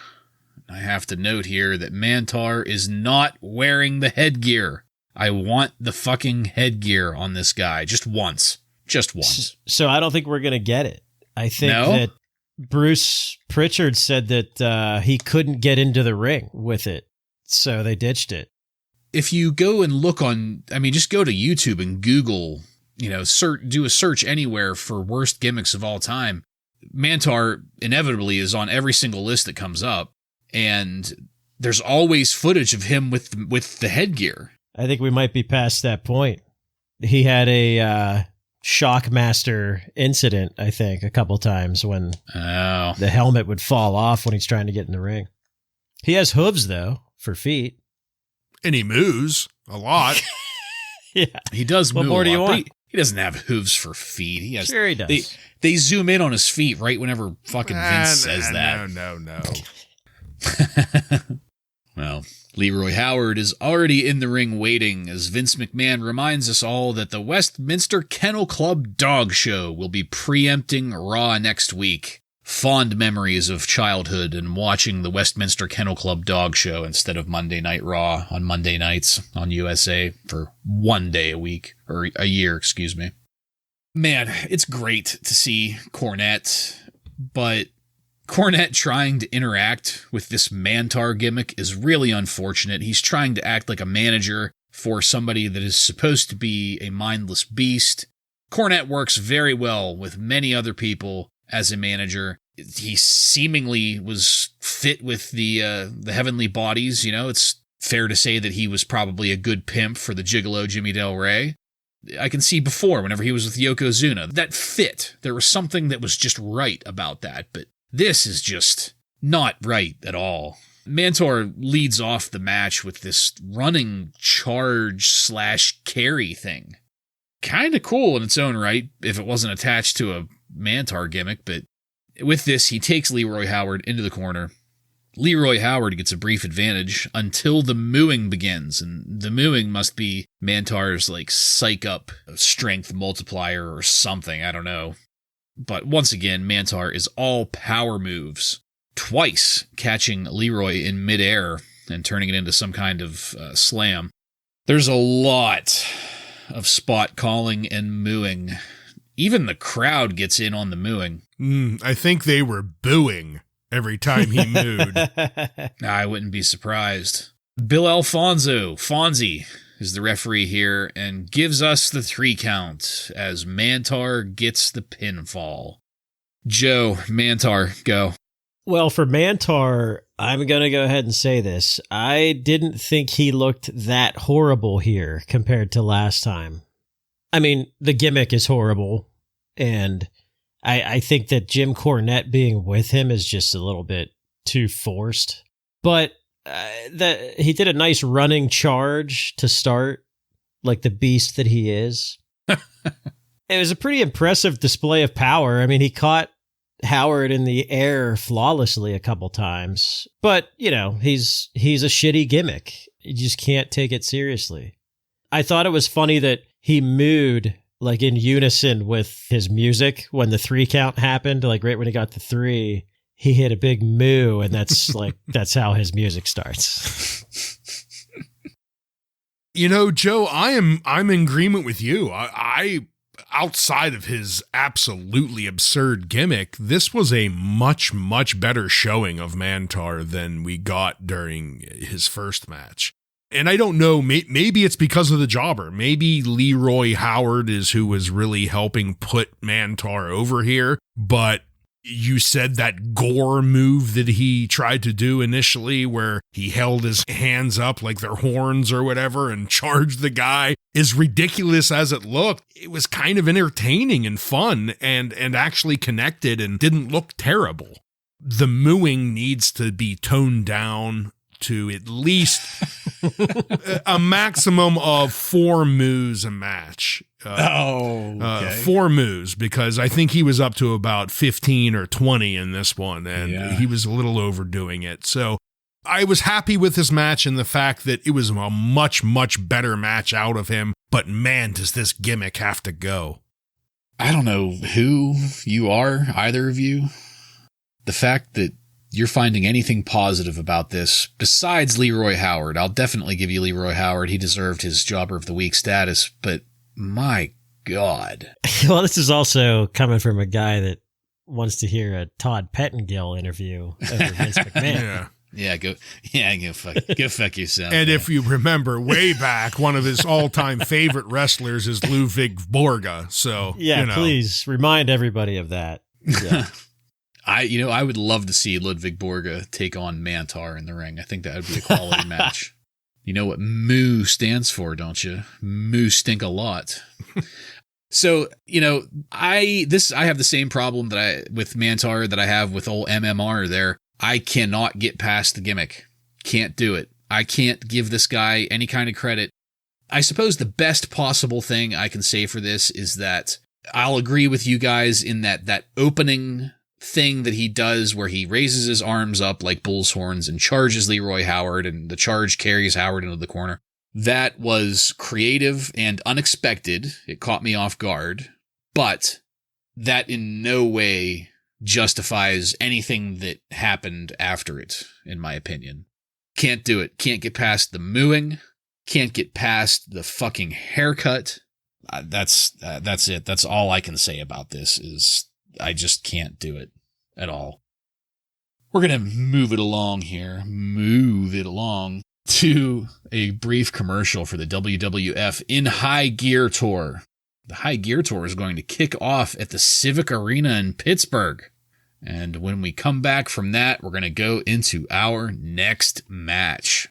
I have to note here that Mantar is not wearing the headgear. I want the fucking headgear on this guy. Just once. Just once. So I don't think we're going to get it. I think that Bruce Pritchard said that he couldn't get into the ring with it, so they ditched it. If you go and look just go to YouTube and Google, do a search anywhere for worst gimmicks of all time. Mantar inevitably is on every single list that comes up, and there's always footage of him with the headgear. I think we might be past that point. He had a Shockmaster incident, I think, a couple times when the helmet would fall off when he's trying to get in the ring. He has hooves, though, for feet. And he moves a lot. Yeah. He does move What more do you want? He doesn't have hooves for feet. Sure he does. They zoom in on his feet right whenever fucking Vince says that. No. Well, Leroy Howard is already in the ring waiting as Vince McMahon reminds us all that the Westminster Kennel Club Dog Show will be preempting Raw next week. Fond memories of childhood and watching the Westminster Kennel Club Dog Show instead of Monday Night Raw on Monday nights on USA for 1 day a week, or a year, excuse me. Man, it's great to see Cornette, but Cornette trying to interact with this Mantar gimmick is really unfortunate. He's trying to act like a manager for somebody that is supposed to be a mindless beast. Cornette works very well with many other people as a manager. He seemingly was fit with the heavenly bodies. It's fair to say that he was probably a good pimp for the gigolo Jimmy Del Rey. I can see before, whenever he was with Yokozuna, that fit. There was something that was just right about that, but this is just not right at all. Mantar leads off the match with this running charge/carry thing. Kind of cool in its own right if it wasn't attached to a Mantar gimmick, but with this, he takes Leroy Howard into the corner. Leroy Howard gets a brief advantage until the mooing begins, and the mooing must be Mantar's psych up strength multiplier or something, I don't know. But once again, Mantar is all power moves, twice catching Leroy in midair and turning it into some kind of slam. There's a lot of spot calling and mooing. Even the crowd gets in on the mooing. I think they were booing every time he mooed. I wouldn't be surprised. Bill Alfonso, Fonzie, is the referee here and gives us the 3 count as Mantar gets the pinfall. Joe, Mantar, go. Well, for Mantar, I'm going to go ahead and say this. I didn't think he looked that horrible here compared to last time. I mean, the gimmick is horrible, and I think that Jim Cornette being with him is just a little bit too forced. But He did a nice running charge to start, like the beast that he is. It was a pretty impressive display of power. I mean, he caught Howard in the air flawlessly a couple times, but he's a shitty gimmick. You just can't take it seriously. I thought it was funny that he mooed like in unison with his music when the 3 count happened, like right when he got the 3, he hit a big moo, and that's that's how his music starts. Joe, I'm in agreement with you. I outside of his absolutely absurd gimmick, this was a much, much better showing of Mantar than we got during his first match. And I don't know, maybe it's because of the jobber. Maybe Leroy Howard is who was really helping put Mantar over here. But you said that gore move that he tried to do initially where he held his hands up like they're horns or whatever and charged the guy, as ridiculous as it looked, it was kind of entertaining and fun and actually connected and didn't look terrible. The mooing needs to be toned down to at least a maximum of 4 moos a match. 4 moos, because I think he was up to about 15 or 20 in this one, and he was a little overdoing it. So I was happy with this match and the fact that it was a much, much better match out of him, but man, does this gimmick have to go. I don't know who you are, either of you. The fact that you're finding anything positive about this besides Leroy Howard. I'll definitely give you Leroy Howard. He deserved his Jobber of the Week status, but my God. Well, this is also coming from a guy that wants to hear a Todd Pettengill interview over Vince McMahon. Go fuck yourself. And if you remember way back, one of his all-time favorite wrestlers is Ludwig Borga. So, please remind everybody of that. Yeah. I would love to see Ludwig Borga take on Mantar in the ring. I think that would be a quality match. You know what moo stands for, don't you? Moo stink a lot. So, I have the same problem with Mantar that I have with old MMR there. I cannot get past the gimmick. Can't do it. I can't give this guy any kind of credit. I suppose the best possible thing I can say for this is that I'll agree with you guys in that opening thing that he does where he raises his arms up like bull's horns and charges Leroy Howard, and the charge carries Howard into the corner. That was creative and unexpected. It caught me off guard, but that in no way justifies anything that happened after it, in my opinion. Can't do it. Can't get past the mooing. Can't get past the fucking haircut. That's it. That's all I can say about this is I just can't do it at all. We're going to move it along here. Move it along to a brief commercial for the WWF In High Gear Tour. The High Gear Tour is going to kick off at the Civic Arena in Pittsburgh. And when we come back from that, we're going to go into our next match.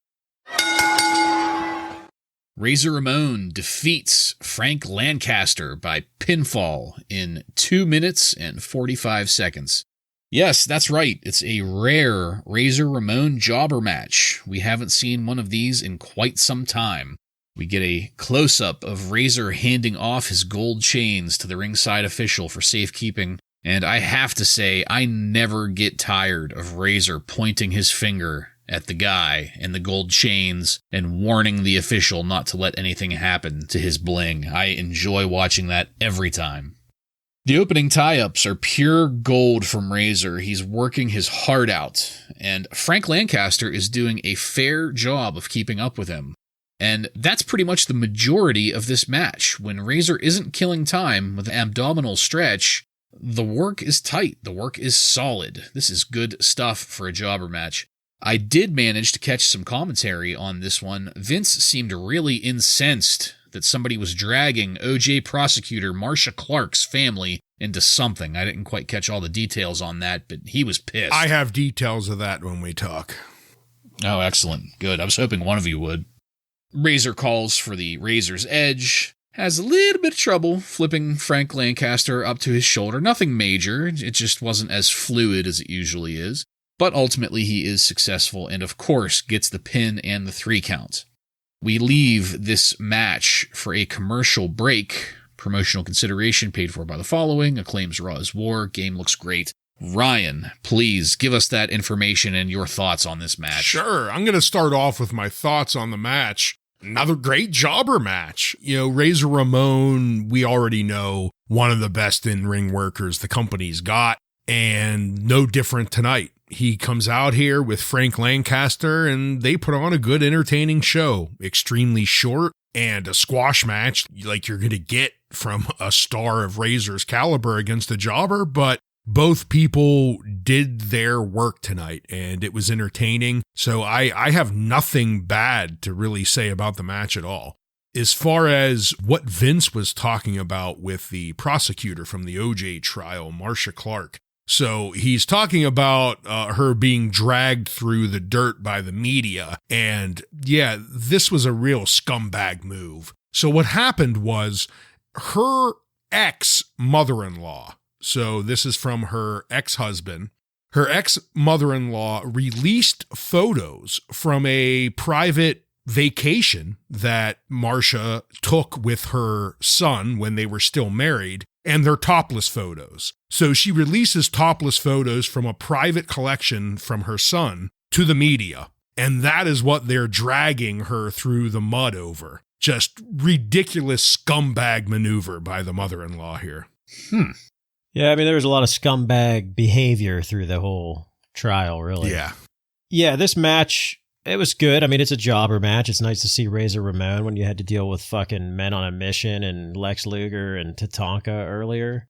Razor Ramon defeats Frank Lancaster by pinfall in 2 minutes and 45 seconds. Yes, that's right. It's a rare Razor Ramon jobber match. We haven't seen one of these in quite some time. We get a close-up of Razor handing off his gold chains to the ringside official for safekeeping. And I have to say, I never get tired of Razor pointing his finger at the guy and the gold chains and warning the official not to let anything happen to his bling. I enjoy watching that every time. The opening tie-ups are pure gold from Razor. He's working his heart out, and Frank Lancaster is doing a fair job of keeping up with him. And that's pretty much the majority of this match. When Razor isn't killing time with an abdominal stretch, the work is tight. The work is solid. This is good stuff for a jobber match. I did manage to catch some commentary on this one. Vince seemed really incensed that somebody was dragging OJ prosecutor Marcia Clark's family into something. I didn't quite catch all the details on that, but he was pissed. I have details of that when we talk. Oh, excellent. Good. I was hoping one of you would. Razor calls for the Razor's Edge. Has a little bit of trouble flipping Frank Lancaster up to his shoulder. Nothing major. It just wasn't as fluid as it usually is. but ultimately he is successful and, of course, gets the pin and the 3 count. We leave this match for a commercial break. Promotional consideration paid for by the following: Acclaim's Raw is War. Game looks great. Ryan, please give us that information and your thoughts on this match. Sure. I'm going to start off with my thoughts on the match. Another great jobber match. Razor Ramon, we already know, one of the best in-ring workers the company's got, and no different tonight. He comes out here with Frank Lancaster, and they put on a good, entertaining show. Extremely short, and a squash match like you're going to get from a star of Razor's caliber against a jobber, but both people did their work tonight, and it was entertaining. So I have nothing bad to really say about the match at all. As far as what Vince was talking about with the prosecutor from the OJ trial, Marcia Clark, so he's talking about her being dragged through the dirt by the media. And yeah, this was a real scumbag move. So what happened was her ex-mother-in-law, so this is from her ex-husband, her ex-mother-in-law released photos from a private vacation that Marcia took with her son when they were still married, and they're topless photos. So she releases topless photos from a private collection from her son to the media. And that is what they're dragging her through the mud over. Just ridiculous scumbag maneuver by the mother-in-law here. Yeah, I mean, there was a lot of scumbag behavior through the whole trial, really. Yeah. Yeah, this match, it was good. I mean, it's a jobber match. It's nice to see Razor Ramon when you had to deal with fucking Men on a Mission and Lex Luger and Tatanka earlier.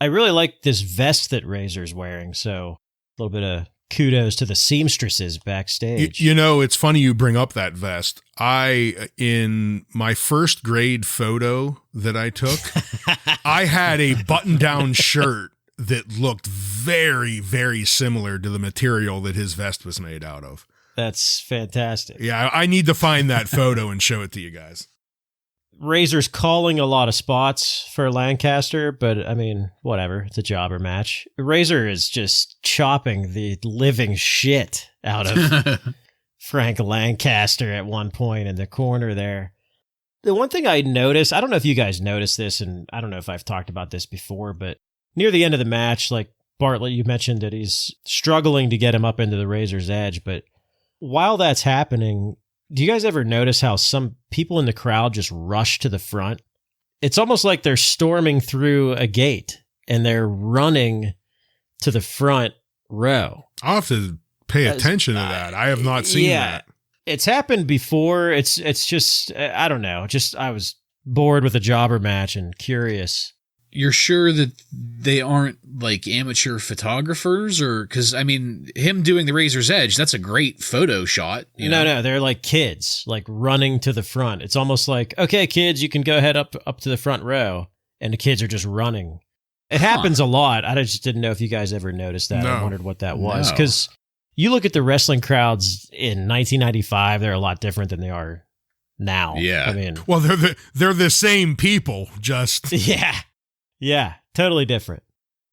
I really like this vest that Razor's wearing, so a little bit of kudos to the seamstresses backstage. It's funny you bring up that vest. In my first grade photo that I took, I had a button-down shirt that looked very, very similar to the material that his vest was made out of. That's fantastic. Yeah, I need to find that photo and show it to you guys. Razor's calling a lot of spots for Lancaster, but I mean, whatever. It's a jobber match. Razor is just chopping the living shit out of Frank Lancaster at one point in the corner there. The one thing I noticed, I don't know if you guys noticed this, and I don't know if I've talked about this before, but near the end of the match, like Bartlett, you mentioned that he's struggling to get him up into the Razor's Edge, but while that's happening, do you guys ever notice how some people in the crowd just rush to the front? It's almost like they're storming through a gate and they're running to the front row. I'll have to pay attention to that. I have not seen that. It's happened before. It's just, I don't know. I was bored with a jobber match and curious. You're sure that they aren't like amateur photographers? Or because I mean, him doing the Razor's Edge, that's a great photo shot. No, they're like kids, like running to the front. It's almost like, okay, kids, you can go ahead up to the front row, and the kids are just running. It happens a lot. I just didn't know if you guys ever noticed that. No. I wondered what that was, because you look at the wrestling crowds in 1995, they're a lot different than they are now. Yeah, I mean, well, they're the same people, just Yeah, totally different.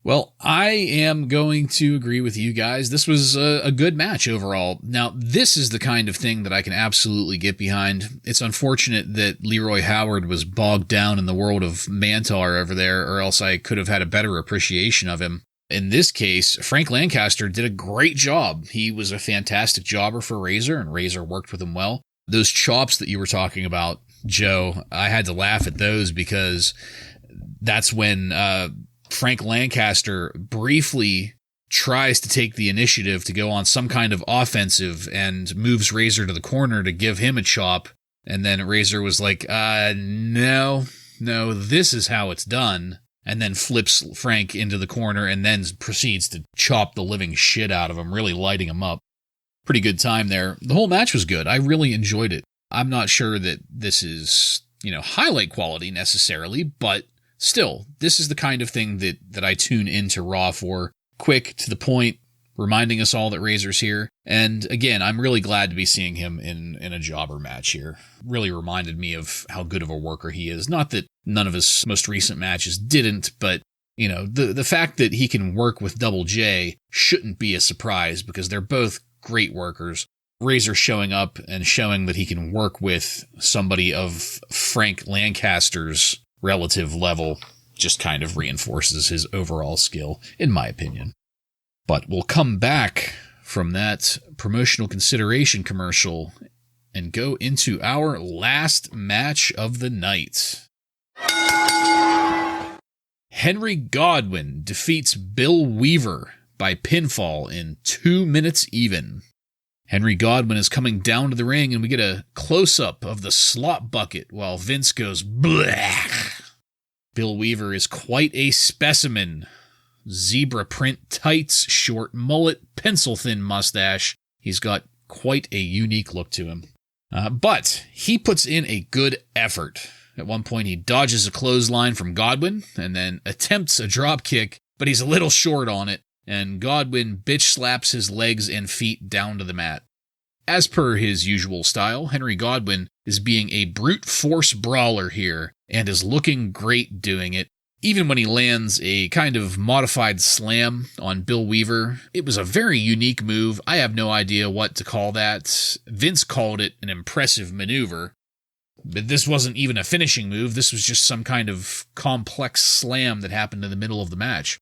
Well, I am going to agree with you guys. This was a good match overall. Now, this is the kind of thing that I can absolutely get behind. It's unfortunate that Leroy Howard was bogged down in the world of Mantar over there, or else I could have had a better appreciation of him. In this case, Frank Lancaster did a great job. He was a fantastic jobber for Razor, and Razor worked with him well. Those chops that you were talking about, Joe, I had to laugh at those because that's when Frank Lancaster briefly tries to take the initiative to go on some kind of offensive and moves Razor to the corner to give him a chop. And then Razor was like, no, this is how it's done. And then flips Frank into the corner and then proceeds to chop the living shit out of him, really lighting him up. Pretty good time there. The whole match was good. I really enjoyed it. I'm not sure that this is, highlight quality necessarily, but still, this is the kind of thing that I tune into Raw for. Quick, to the point, reminding us all that Razor's here. And again, I'm really glad to be seeing him in a jobber match here. Really reminded me of how good of a worker he is. Not that none of his most recent matches didn't, but, You know, the fact that he can work with Double J shouldn't be a surprise because they're both great workers. Razor showing up and showing that he can work with somebody of Frank Lancaster's relative level just kind of reinforces his overall skill, in my opinion. But we'll come back from that promotional consideration commercial and go into our last match of the night. Henry Godwinn defeats Bill Weaver by pinfall in 2 minutes even. Henry Godwinn is coming down to the ring, and we get a close-up of the slop bucket while Vince goes bleh. Bill Weaver is quite a specimen. Zebra print tights, short mullet, pencil-thin mustache. He's got quite a unique look to him. But he puts in a good effort. At one point, he dodges a clothesline from Godwinn and then attempts a drop kick, but he's a little short on it, and Godwinn bitch slaps his legs and feet down to the mat. As per his usual style, Henry Godwinn is being a brute force brawler here and is looking great doing it. Even when he lands a kind of modified slam on Bill Weaver, it was a very unique move. I have no idea what to call that. Vince called it an impressive maneuver. But this wasn't even a finishing move. This was just some kind of complex slam that happened in the middle of the match.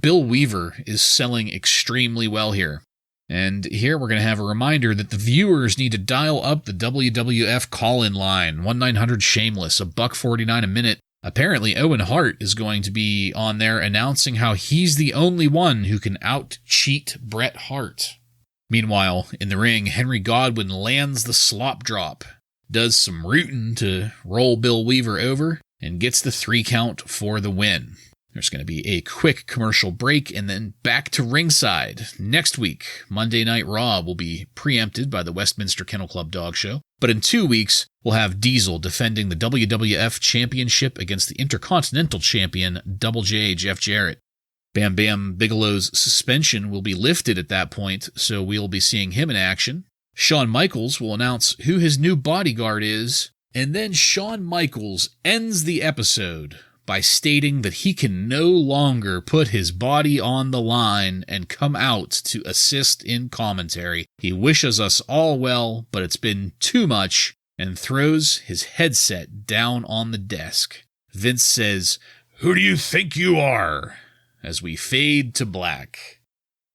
Bill Weaver is selling extremely well here. And here we're going to have a reminder that the viewers need to dial up the WWF call-in line, 1-900-SHAMELESS, $1.49 a minute. Apparently, Owen Hart is going to be on there announcing how he's the only one who can out-cheat Bret Hart. Meanwhile, in the ring, Henry Godwinn lands the slop drop, does some rootin' to roll Bill Weaver over, and gets the 3 count for the win. There's going to be a quick commercial break and then back to ringside. Next week, Monday Night Raw will be preempted by the Westminster Kennel Club Dog Show. But in 2 weeks, we'll have Diesel defending the WWF Championship against the Intercontinental Champion, Double J Jeff Jarrett. Bam Bam Bigelow's suspension will be lifted at that point, so we'll be seeing him in action. Shawn Michaels will announce who his new bodyguard is, and then Shawn Michaels ends the episode by stating that he can no longer put his body on the line and come out to assist in commentary. He wishes us all well, but it's been too much, and throws his headset down on the desk. Vince says, "Who do you think you are?" as we fade to black.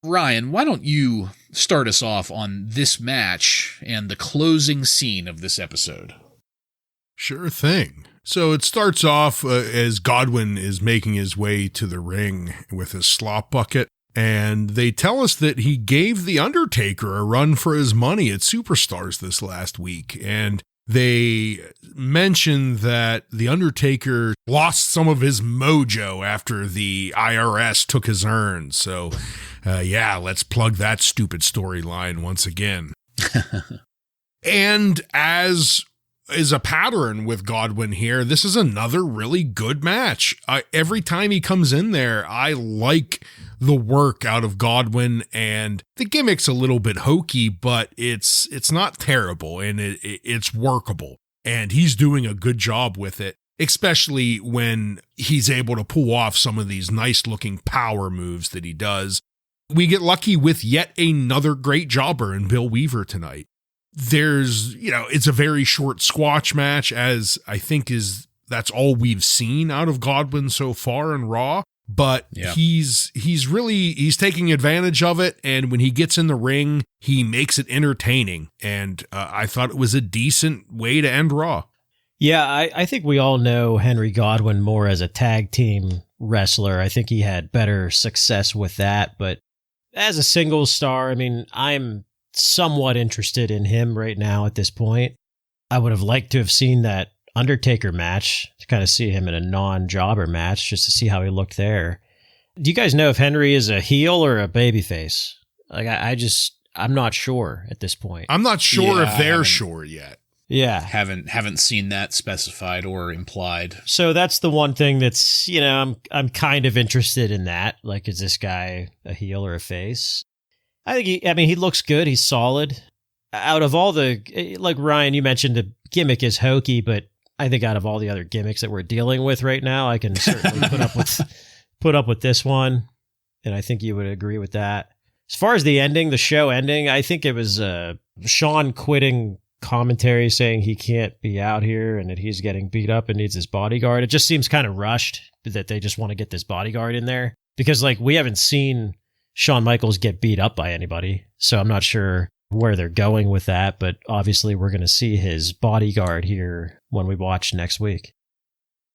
Ryan, why don't you start us off on this match and the closing scene of this episode? Sure thing. So it starts off as Godwinn is making his way to the ring with his slop bucket, and they tell us that he gave The Undertaker a run for his money at Superstars this last week, and they mention that The Undertaker lost some of his mojo after the IRS took his earnings. So, let's plug that stupid storyline once again. And as is a pattern with Godwinn here, this is another really good match. Every time he comes in there, I like the work out of Godwinn, and the gimmick's a little bit hokey, but it's not terrible, and it's workable, and he's doing a good job with it, especially when he's able to pull off some of these nice looking power moves that he does. We get lucky with yet another great jobber in Bill Weaver tonight. It's a very short squash match, as I think that's all we've seen out of Godwinn so far in Raw, but he's taking advantage of it. And when he gets in the ring, he makes it entertaining. And I thought it was a decent way to end Raw. Yeah, I think we all know Henry Godwinn more as a tag team wrestler. I think he had better success with that, but as a singles star, I mean, I'm somewhat interested in him right now at this point. I would have liked to have seen that Undertaker match to kind of see him in a non-jobber match just to see how he looked there. Do you guys know if Henry is a heel or a babyface? Like, I'm not sure at this point. I'm not sure if they're sure yet. Yeah. Haven't seen that specified or implied. So that's the one thing that's, I'm kind of interested in that. Like, is this guy a heel or a face? I think he looks good. He's solid. Out of all like Ryan, you mentioned the gimmick is hokey, but I think out of all the other gimmicks that we're dealing with right now, I can certainly put up with put up with this one, and I think you would agree with that. As far as the ending, the show ending, I think it was Sean quitting commentary saying he can't be out here and that he's getting beat up and needs his bodyguard. It just seems kind of rushed that they just want to get this bodyguard in there because like we haven't seen Shawn Michaels get beat up by anybody. So I'm not sure where they're going with that, but obviously we're going to see his bodyguard here when we watch next week.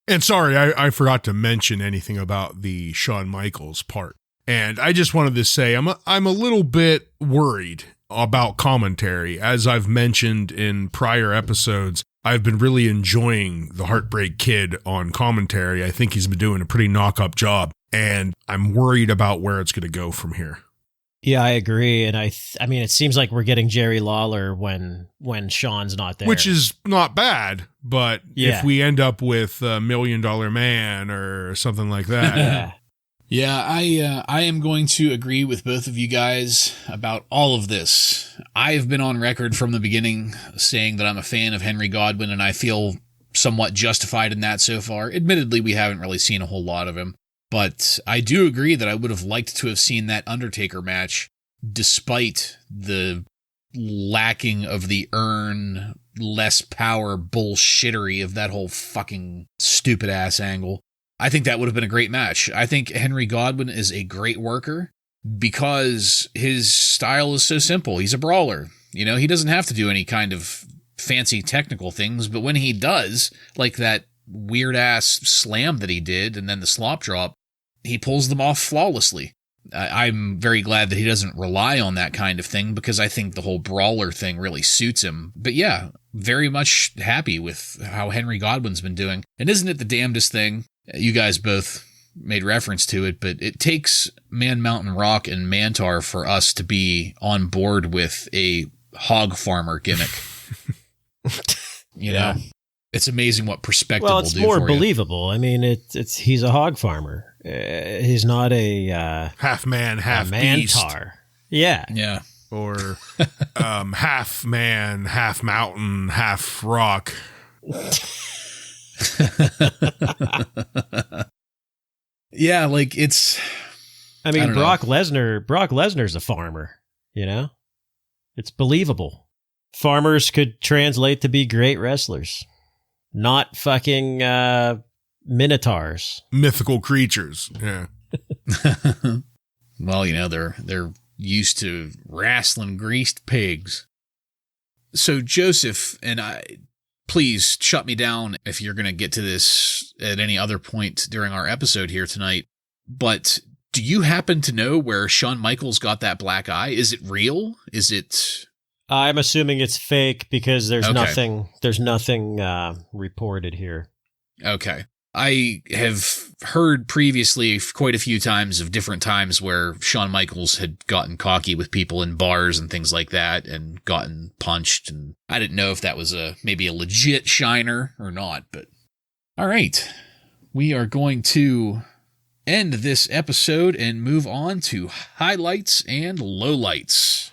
And sorry, I forgot to mention anything about the Shawn Michaels part. And I just wanted to say I'm a little bit worried about commentary. As I've mentioned in prior episodes, I've been really enjoying the Heartbreak Kid on commentary. I think he's been doing a pretty knock-up job, and I'm worried about where it's going to go from here. Yeah, I agree. And I mean, it seems like we're getting Jerry Lawler when Sean's not there. Which is not bad, but if we end up with a $1 Million Man or something like that. Yeah, I am going to agree with both of you guys about all of this. I've been on record from the beginning saying that I'm a fan of Henry Godwinn, and I feel somewhat justified in that so far. Admittedly, we haven't really seen a whole lot of him, but I do agree that I would have liked to have seen that Undertaker match, despite the lacking of the earn, less power bullshittery of that whole fucking stupid-ass angle. I think that would have been a great match. I think Henry Godwinn is a great worker because his style is so simple. He's a brawler. You know, he doesn't have to do any kind of fancy technical things, but when he does, like that weird-ass slam that he did and then the slop drop, he pulls them off flawlessly. I'm very glad that he doesn't rely on that kind of thing because I think the whole brawler thing really suits him. But yeah, very much happy with how Henry Godwinn's been doing. And isn't it the damnedest thing? You guys both made reference to it, but it takes Man Mountain Rock and Mantar for us to be on board with a hog farmer gimmick. You know, it's amazing what perspective will do for you. Well, it's more believable. I mean, it's he's a hog farmer. He's not a half man, half beast. Mantar. Yeah. Yeah. Or half man, half mountain, half rock. Yeah, like it's. I mean, Brock Lesnar's a farmer. You know, it's believable. Farmers could translate to be great wrestlers, not fucking minotaurs, mythical creatures. Yeah. Well, you know, they're used to wrestling greased pigs. So Joseph and I. Please shut me down if you're going to get to this at any other point during our episode here tonight. But do you happen to know where Shawn Michaels got that black eye? Is it real? Is it? I'm assuming it's fake because there's nothing reported here. Okay. I have heard previously quite a few times of different times where Shawn Michaels had gotten cocky with people in bars and things like that and gotten punched. And I didn't know if that was maybe a legit shiner or not, but all right. We are going to end this episode and move on to highlights and lowlights.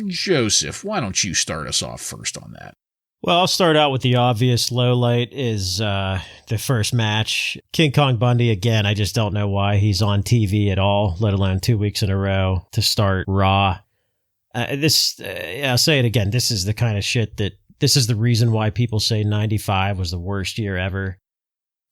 Joseph, why don't you start us off first on that? Well, I'll start out with the obvious low light is the first match. King Kong Bundy, again, I just don't know why he's on TV at all, let alone 2 weeks in a row to start Raw. I'll say it again, this is the kind of shit this is the reason why people say 95 was the worst year ever.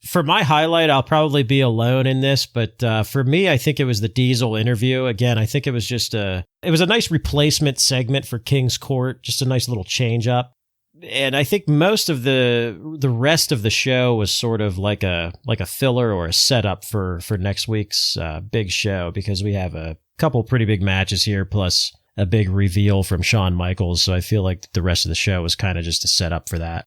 For my highlight, I'll probably be alone in this, but for me, I think it was the Diesel interview. Again, I think it was just it was a nice replacement segment for King's Court, just a nice little change up. And I think most of the rest of the show was sort of like a filler or a setup for next week's big show, because we have a couple pretty big matches here, plus a big reveal from Shawn Michaels. So I feel like the rest of the show was kind of just a setup for that.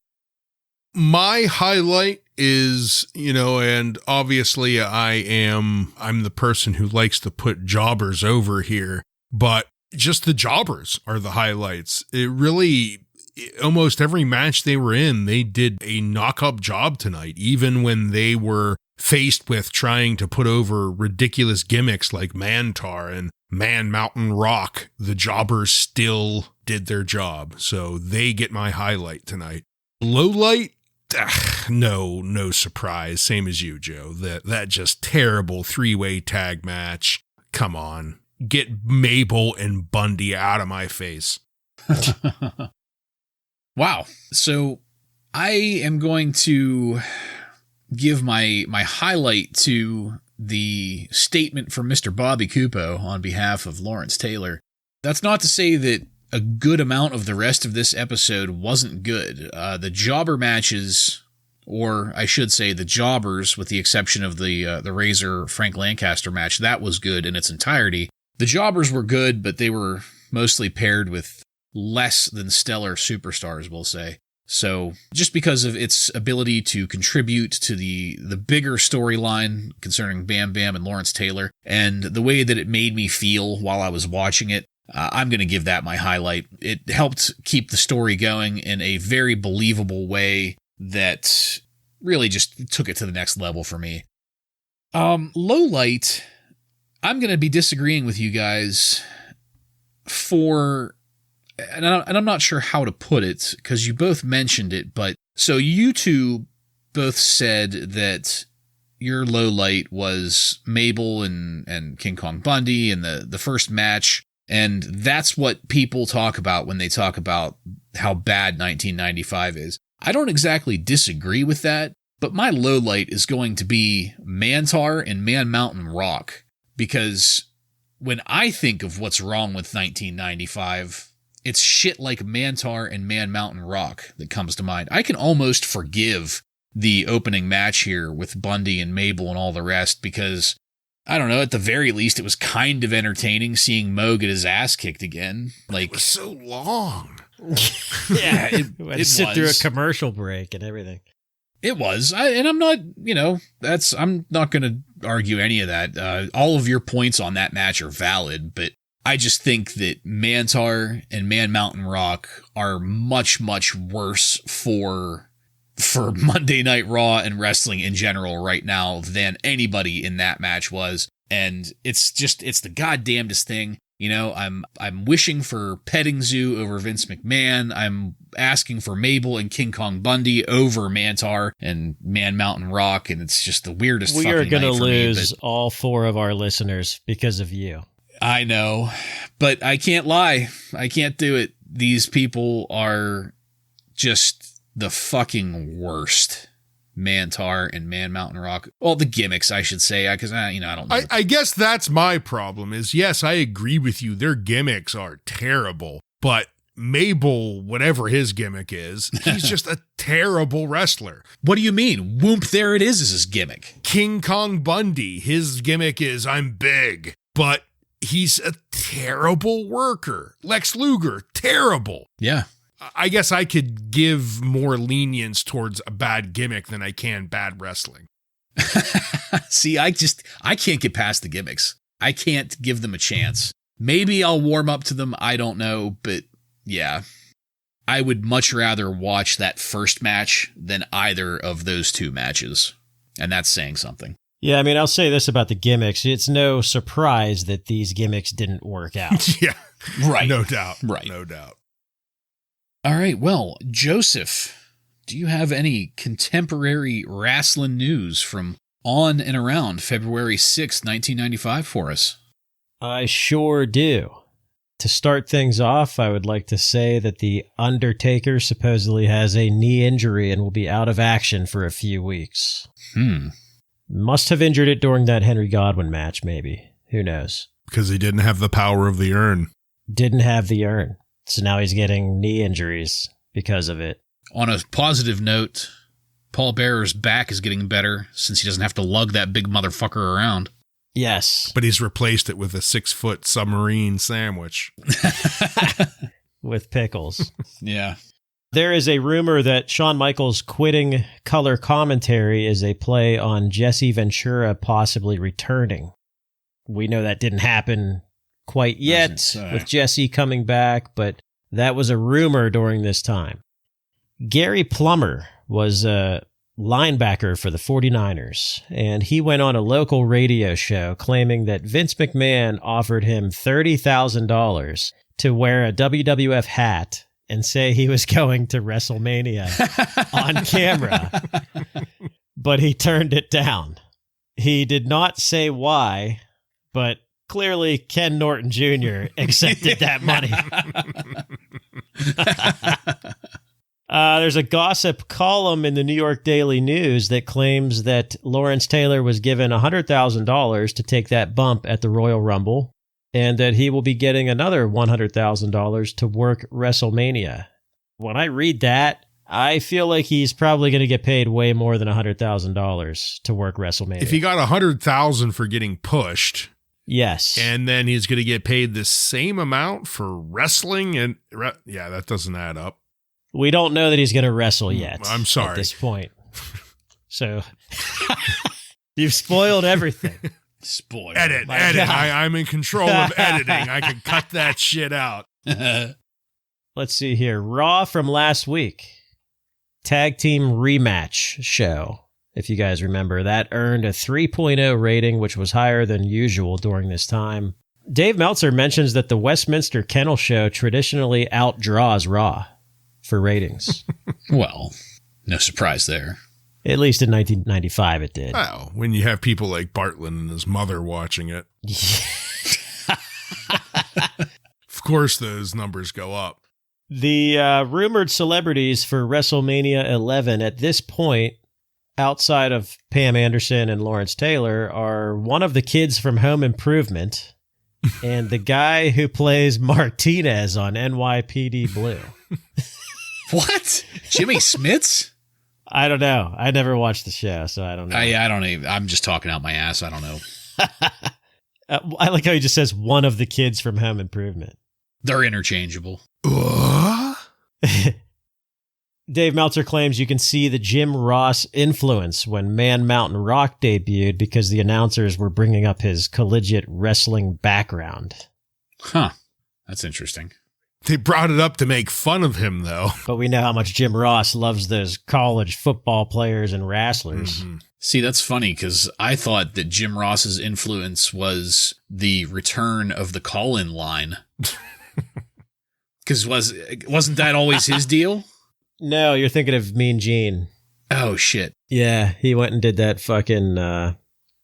My highlight is, and obviously I'm the person who likes to put jobbers over here, but just the jobbers are the highlights. It really, almost every match they were in, they did a knock-up job tonight, even when they were faced with trying to put over ridiculous gimmicks like Mantar and Man Mountain Rock. The jobbers still did their job, so they get my highlight tonight. Low light, No surprise. Same as you, Joe. That just terrible 3-way tag match. Come on. Get Mabel and Bundy out of my face. Wow. So I am going to give my highlight to the statement from Mr. Bobby Cupo on behalf of Lawrence Taylor. That's not to say that a good amount of the rest of this episode wasn't good. The jobber matches, or I should say the jobbers, with the exception of the Razor Frank Lancaster match, that was good in its entirety. The jobbers were good, but they were mostly paired with less than stellar superstars, we'll say. So just because of its ability to contribute to the bigger storyline concerning Bam Bam and Lawrence Taylor, and the way that it made me feel while I was watching it, I'm going to give that my highlight. It helped keep the story going in a very believable way that really just took it to the next level for me. Low light, I'm going to be disagreeing with you guys and I'm not sure how to put it, because you both mentioned it, but so you two both said that your low light was Mabel and King Kong Bundy in the first match, and that's what people talk about when they talk about how bad 1995 is. I don't exactly disagree with that, but my low light is going to be Mantar and Man Mountain Rock, because when I think of what's wrong with 1995, it's shit like Mantar and Man Mountain Rock that comes to mind. I can almost forgive the opening match here with Bundy and Mabel and all the rest, because, I don't know, at the very least, it was kind of entertaining seeing Mo get his ass kicked again. Like, It was so long. Yeah, it sit was. through a commercial break and everything. It was. I'm not, I'm not going to argue any of that. All of your points on that match are valid, but I just think that Mantar and Man Mountain Rock are much, much worse for Monday Night Raw and wrestling in general right now than anybody in that match was. And it's the goddamnedest thing. I'm wishing for petting zoo over Vince McMahon. I'm asking for Mabel and King Kong Bundy over Mantar and Man Mountain Rock. And it's just the weirdest fucking night for me. We are going to lose all 4 of our listeners because of you. I know, but I can't lie. I can't do it. These people are just the fucking worst. Mantar and Man Mountain Rock. Well, the gimmicks, I should say, because I don't know. I guess that's my problem is, yes, I agree with you. Their gimmicks are terrible, but Mabel, whatever his gimmick is, he's just a terrible wrestler. What do you mean? Whoop, there it is his gimmick. King Kong Bundy, his gimmick is I'm big, but he's a terrible worker. Lex Luger, terrible. Yeah. I guess I could give more lenience towards a bad gimmick than I can bad wrestling. See, I can't get past the gimmicks. I can't give them a chance. Maybe I'll warm up to them. I don't know. But yeah, I would much rather watch that first match than either of those 2 matches. And that's saying something. Yeah, I mean, I'll say this about the gimmicks. It's no surprise that these gimmicks didn't work out. Yeah. Right. No doubt. Right. No doubt. All right. Well, Joseph, do you have any contemporary wrestling news from on and around February 6th, 1995 for us? I sure do. To start things off, I would like to say that The Undertaker supposedly has a knee injury and will be out of action for a few weeks. Must have injured it during that Henry Godwin match, maybe. Who knows? Because he didn't have the power of the urn. Didn't have the urn. So now he's getting knee injuries because of it. On a positive note, Paul Bearer's back is getting better since he doesn't have to lug that big motherfucker around. Yes. But he's replaced it with a 6-foot submarine sandwich. With pickles. Yeah. There is a rumor that Shawn Michaels quitting color commentary is a play on Jesse Ventura possibly returning. We know that didn't happen quite yet with Jesse coming back, but that was a rumor during this time. Gary Plummer was a linebacker for the 49ers, and he went on a local radio show claiming that Vince McMahon offered him $30,000 to wear a WWF hat and say he was going to WrestleMania on camera, but he turned it down. He did not say why, but clearly Ken Norton Jr. accepted that money. There's a gossip column in the New York Daily News that claims that Lawrence Taylor was given $100,000 to take that bump at the Royal Rumble, and that he will be getting another $100,000 to work WrestleMania. When I read that, I feel like he's probably going to get paid way more than $100,000 to work WrestleMania. If he got $100,000 for getting pushed, yes, and then he's going to get paid the same amount for wrestling, and that doesn't add up. We don't know that he's going to wrestle yet. I'm sorry. At this point. So you've spoiled everything. Spoiled. Edit. I'm in control of editing. I can cut that shit out. Let's see here. Raw from last week. Tag team rematch show. If you guys remember, that earned a 3.0 rating, which was higher than usual during this time. Dave Meltzer mentions that the Westminster Kennel Show traditionally outdraws Raw for ratings. Well, no surprise there. At least in 1995 it did. Well, when you have people like Bartlett and his mother watching it. Of course those numbers go up. The rumored celebrities for WrestleMania 11 at this point, outside of Pam Anderson and Lawrence Taylor, are one of the kids from Home Improvement and the guy who plays Martinez on NYPD Blue. What? Jimmy Smits? I don't know. I never watched the show, so I don't know. I don't even. I'm just talking out my ass. I don't know. I like how he just says one of the kids from Home Improvement. They're interchangeable. Dave Meltzer claims you can see the Jim Ross influence when Man Mountain Rock debuted because the announcers were bringing up his collegiate wrestling background. Huh. That's interesting. They brought it up to make fun of him, though. But we know how much Jim Ross loves those college football players and wrestlers. Mm-hmm. See, that's funny because I thought that Jim Ross's influence was the return of the call-in line. Because wasn't that always his deal? No, you're thinking of Mean Gene. Oh, shit. Yeah, he went and did that fucking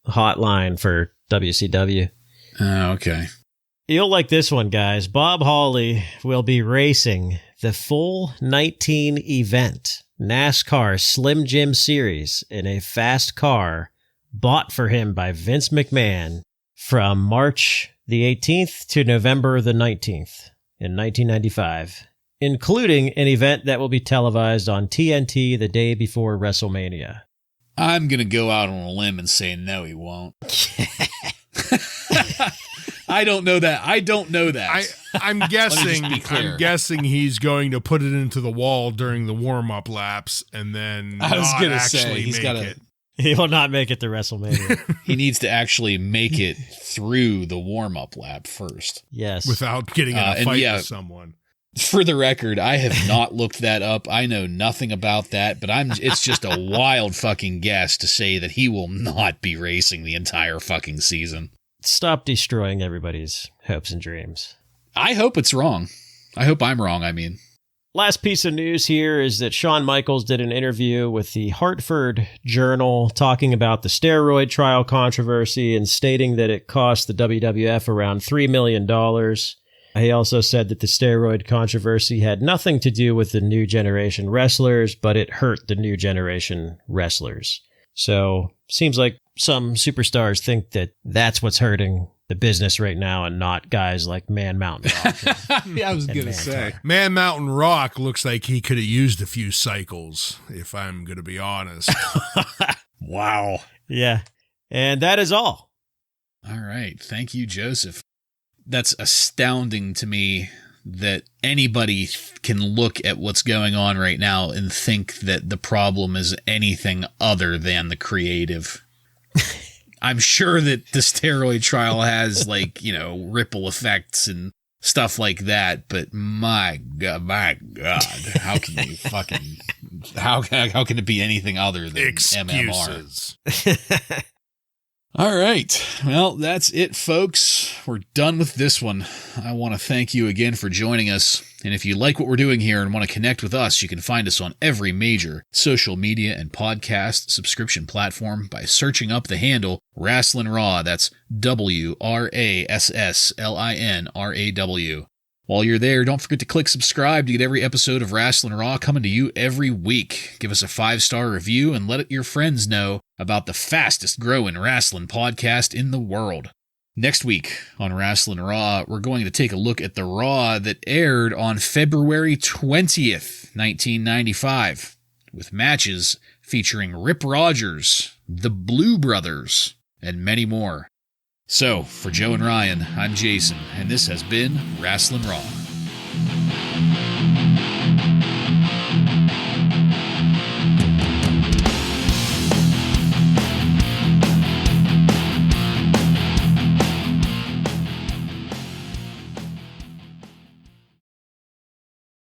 hotline for WCW. Oh, okay. You'll like this one, guys. Bob Hawley will be racing the full 19 event NASCAR Slim Jim Series in a fast car bought for him by Vince McMahon from March the 18th to November the 19th in 1995, including an event that will be televised on TNT the day before WrestleMania. I'm going to go out on a limb and say no, he won't. I don't know that. I'm guessing he's going to put it into the wall during the warm-up laps and then I was going to say, he's got it. He will not make it to WrestleMania. He needs to actually make it through the warm-up lap first. Yes. Without getting in a fight with someone. For the record, I have not looked that up. I know nothing about that, but it's just a wild fucking guess to say that he will not be racing the entire fucking season. Stop destroying everybody's hopes and dreams. I hope it's wrong. I hope I'm wrong, I mean. Last piece of news here is that Shawn Michaels did an interview with the Hartford Journal talking about the steroid trial controversy and stating that it cost the WWF around $3 million. He also said that the steroid controversy had nothing to do with the new generation wrestlers, but it hurt the new generation wrestlers. So, seems like some superstars think that that's what's hurting the business right now and not guys like Man Mountain Rock. Yeah, I was going to say. Man Mountain Rock looks like he could have used a few cycles, if I'm going to be honest. Wow. Yeah. And that is all. All right. Thank you, Joseph. That's astounding to me that anybody can look at what's going on right now and think that the problem is anything other than the creative. I'm sure that the steroid trial has ripple effects and stuff like that, but my God, how can you fucking, how can it be anything other than excuses? MMR? All right. Well, that's it, folks. We're done with this one. I want to thank you again for joining us. And if you like what we're doing here and want to connect with us, you can find us on every major social media and podcast subscription platform by searching up the handle Wrasslin Raw. That's WRASSLINRAW. While you're there, don't forget to click subscribe to get every episode of Wrasslin Raw coming to you every week. Give us a 5-star review and let your friends know about the fastest growing wrestling podcast in the world. Next week on Wrasslin Raw, we're going to take a look at the Raw that aired on February 20th, 1995, with matches featuring Rip Rogers, the Blue Brothers, and many more. So, for Joe and Ryan, I'm Jason, and this has been Wrasslin Raw.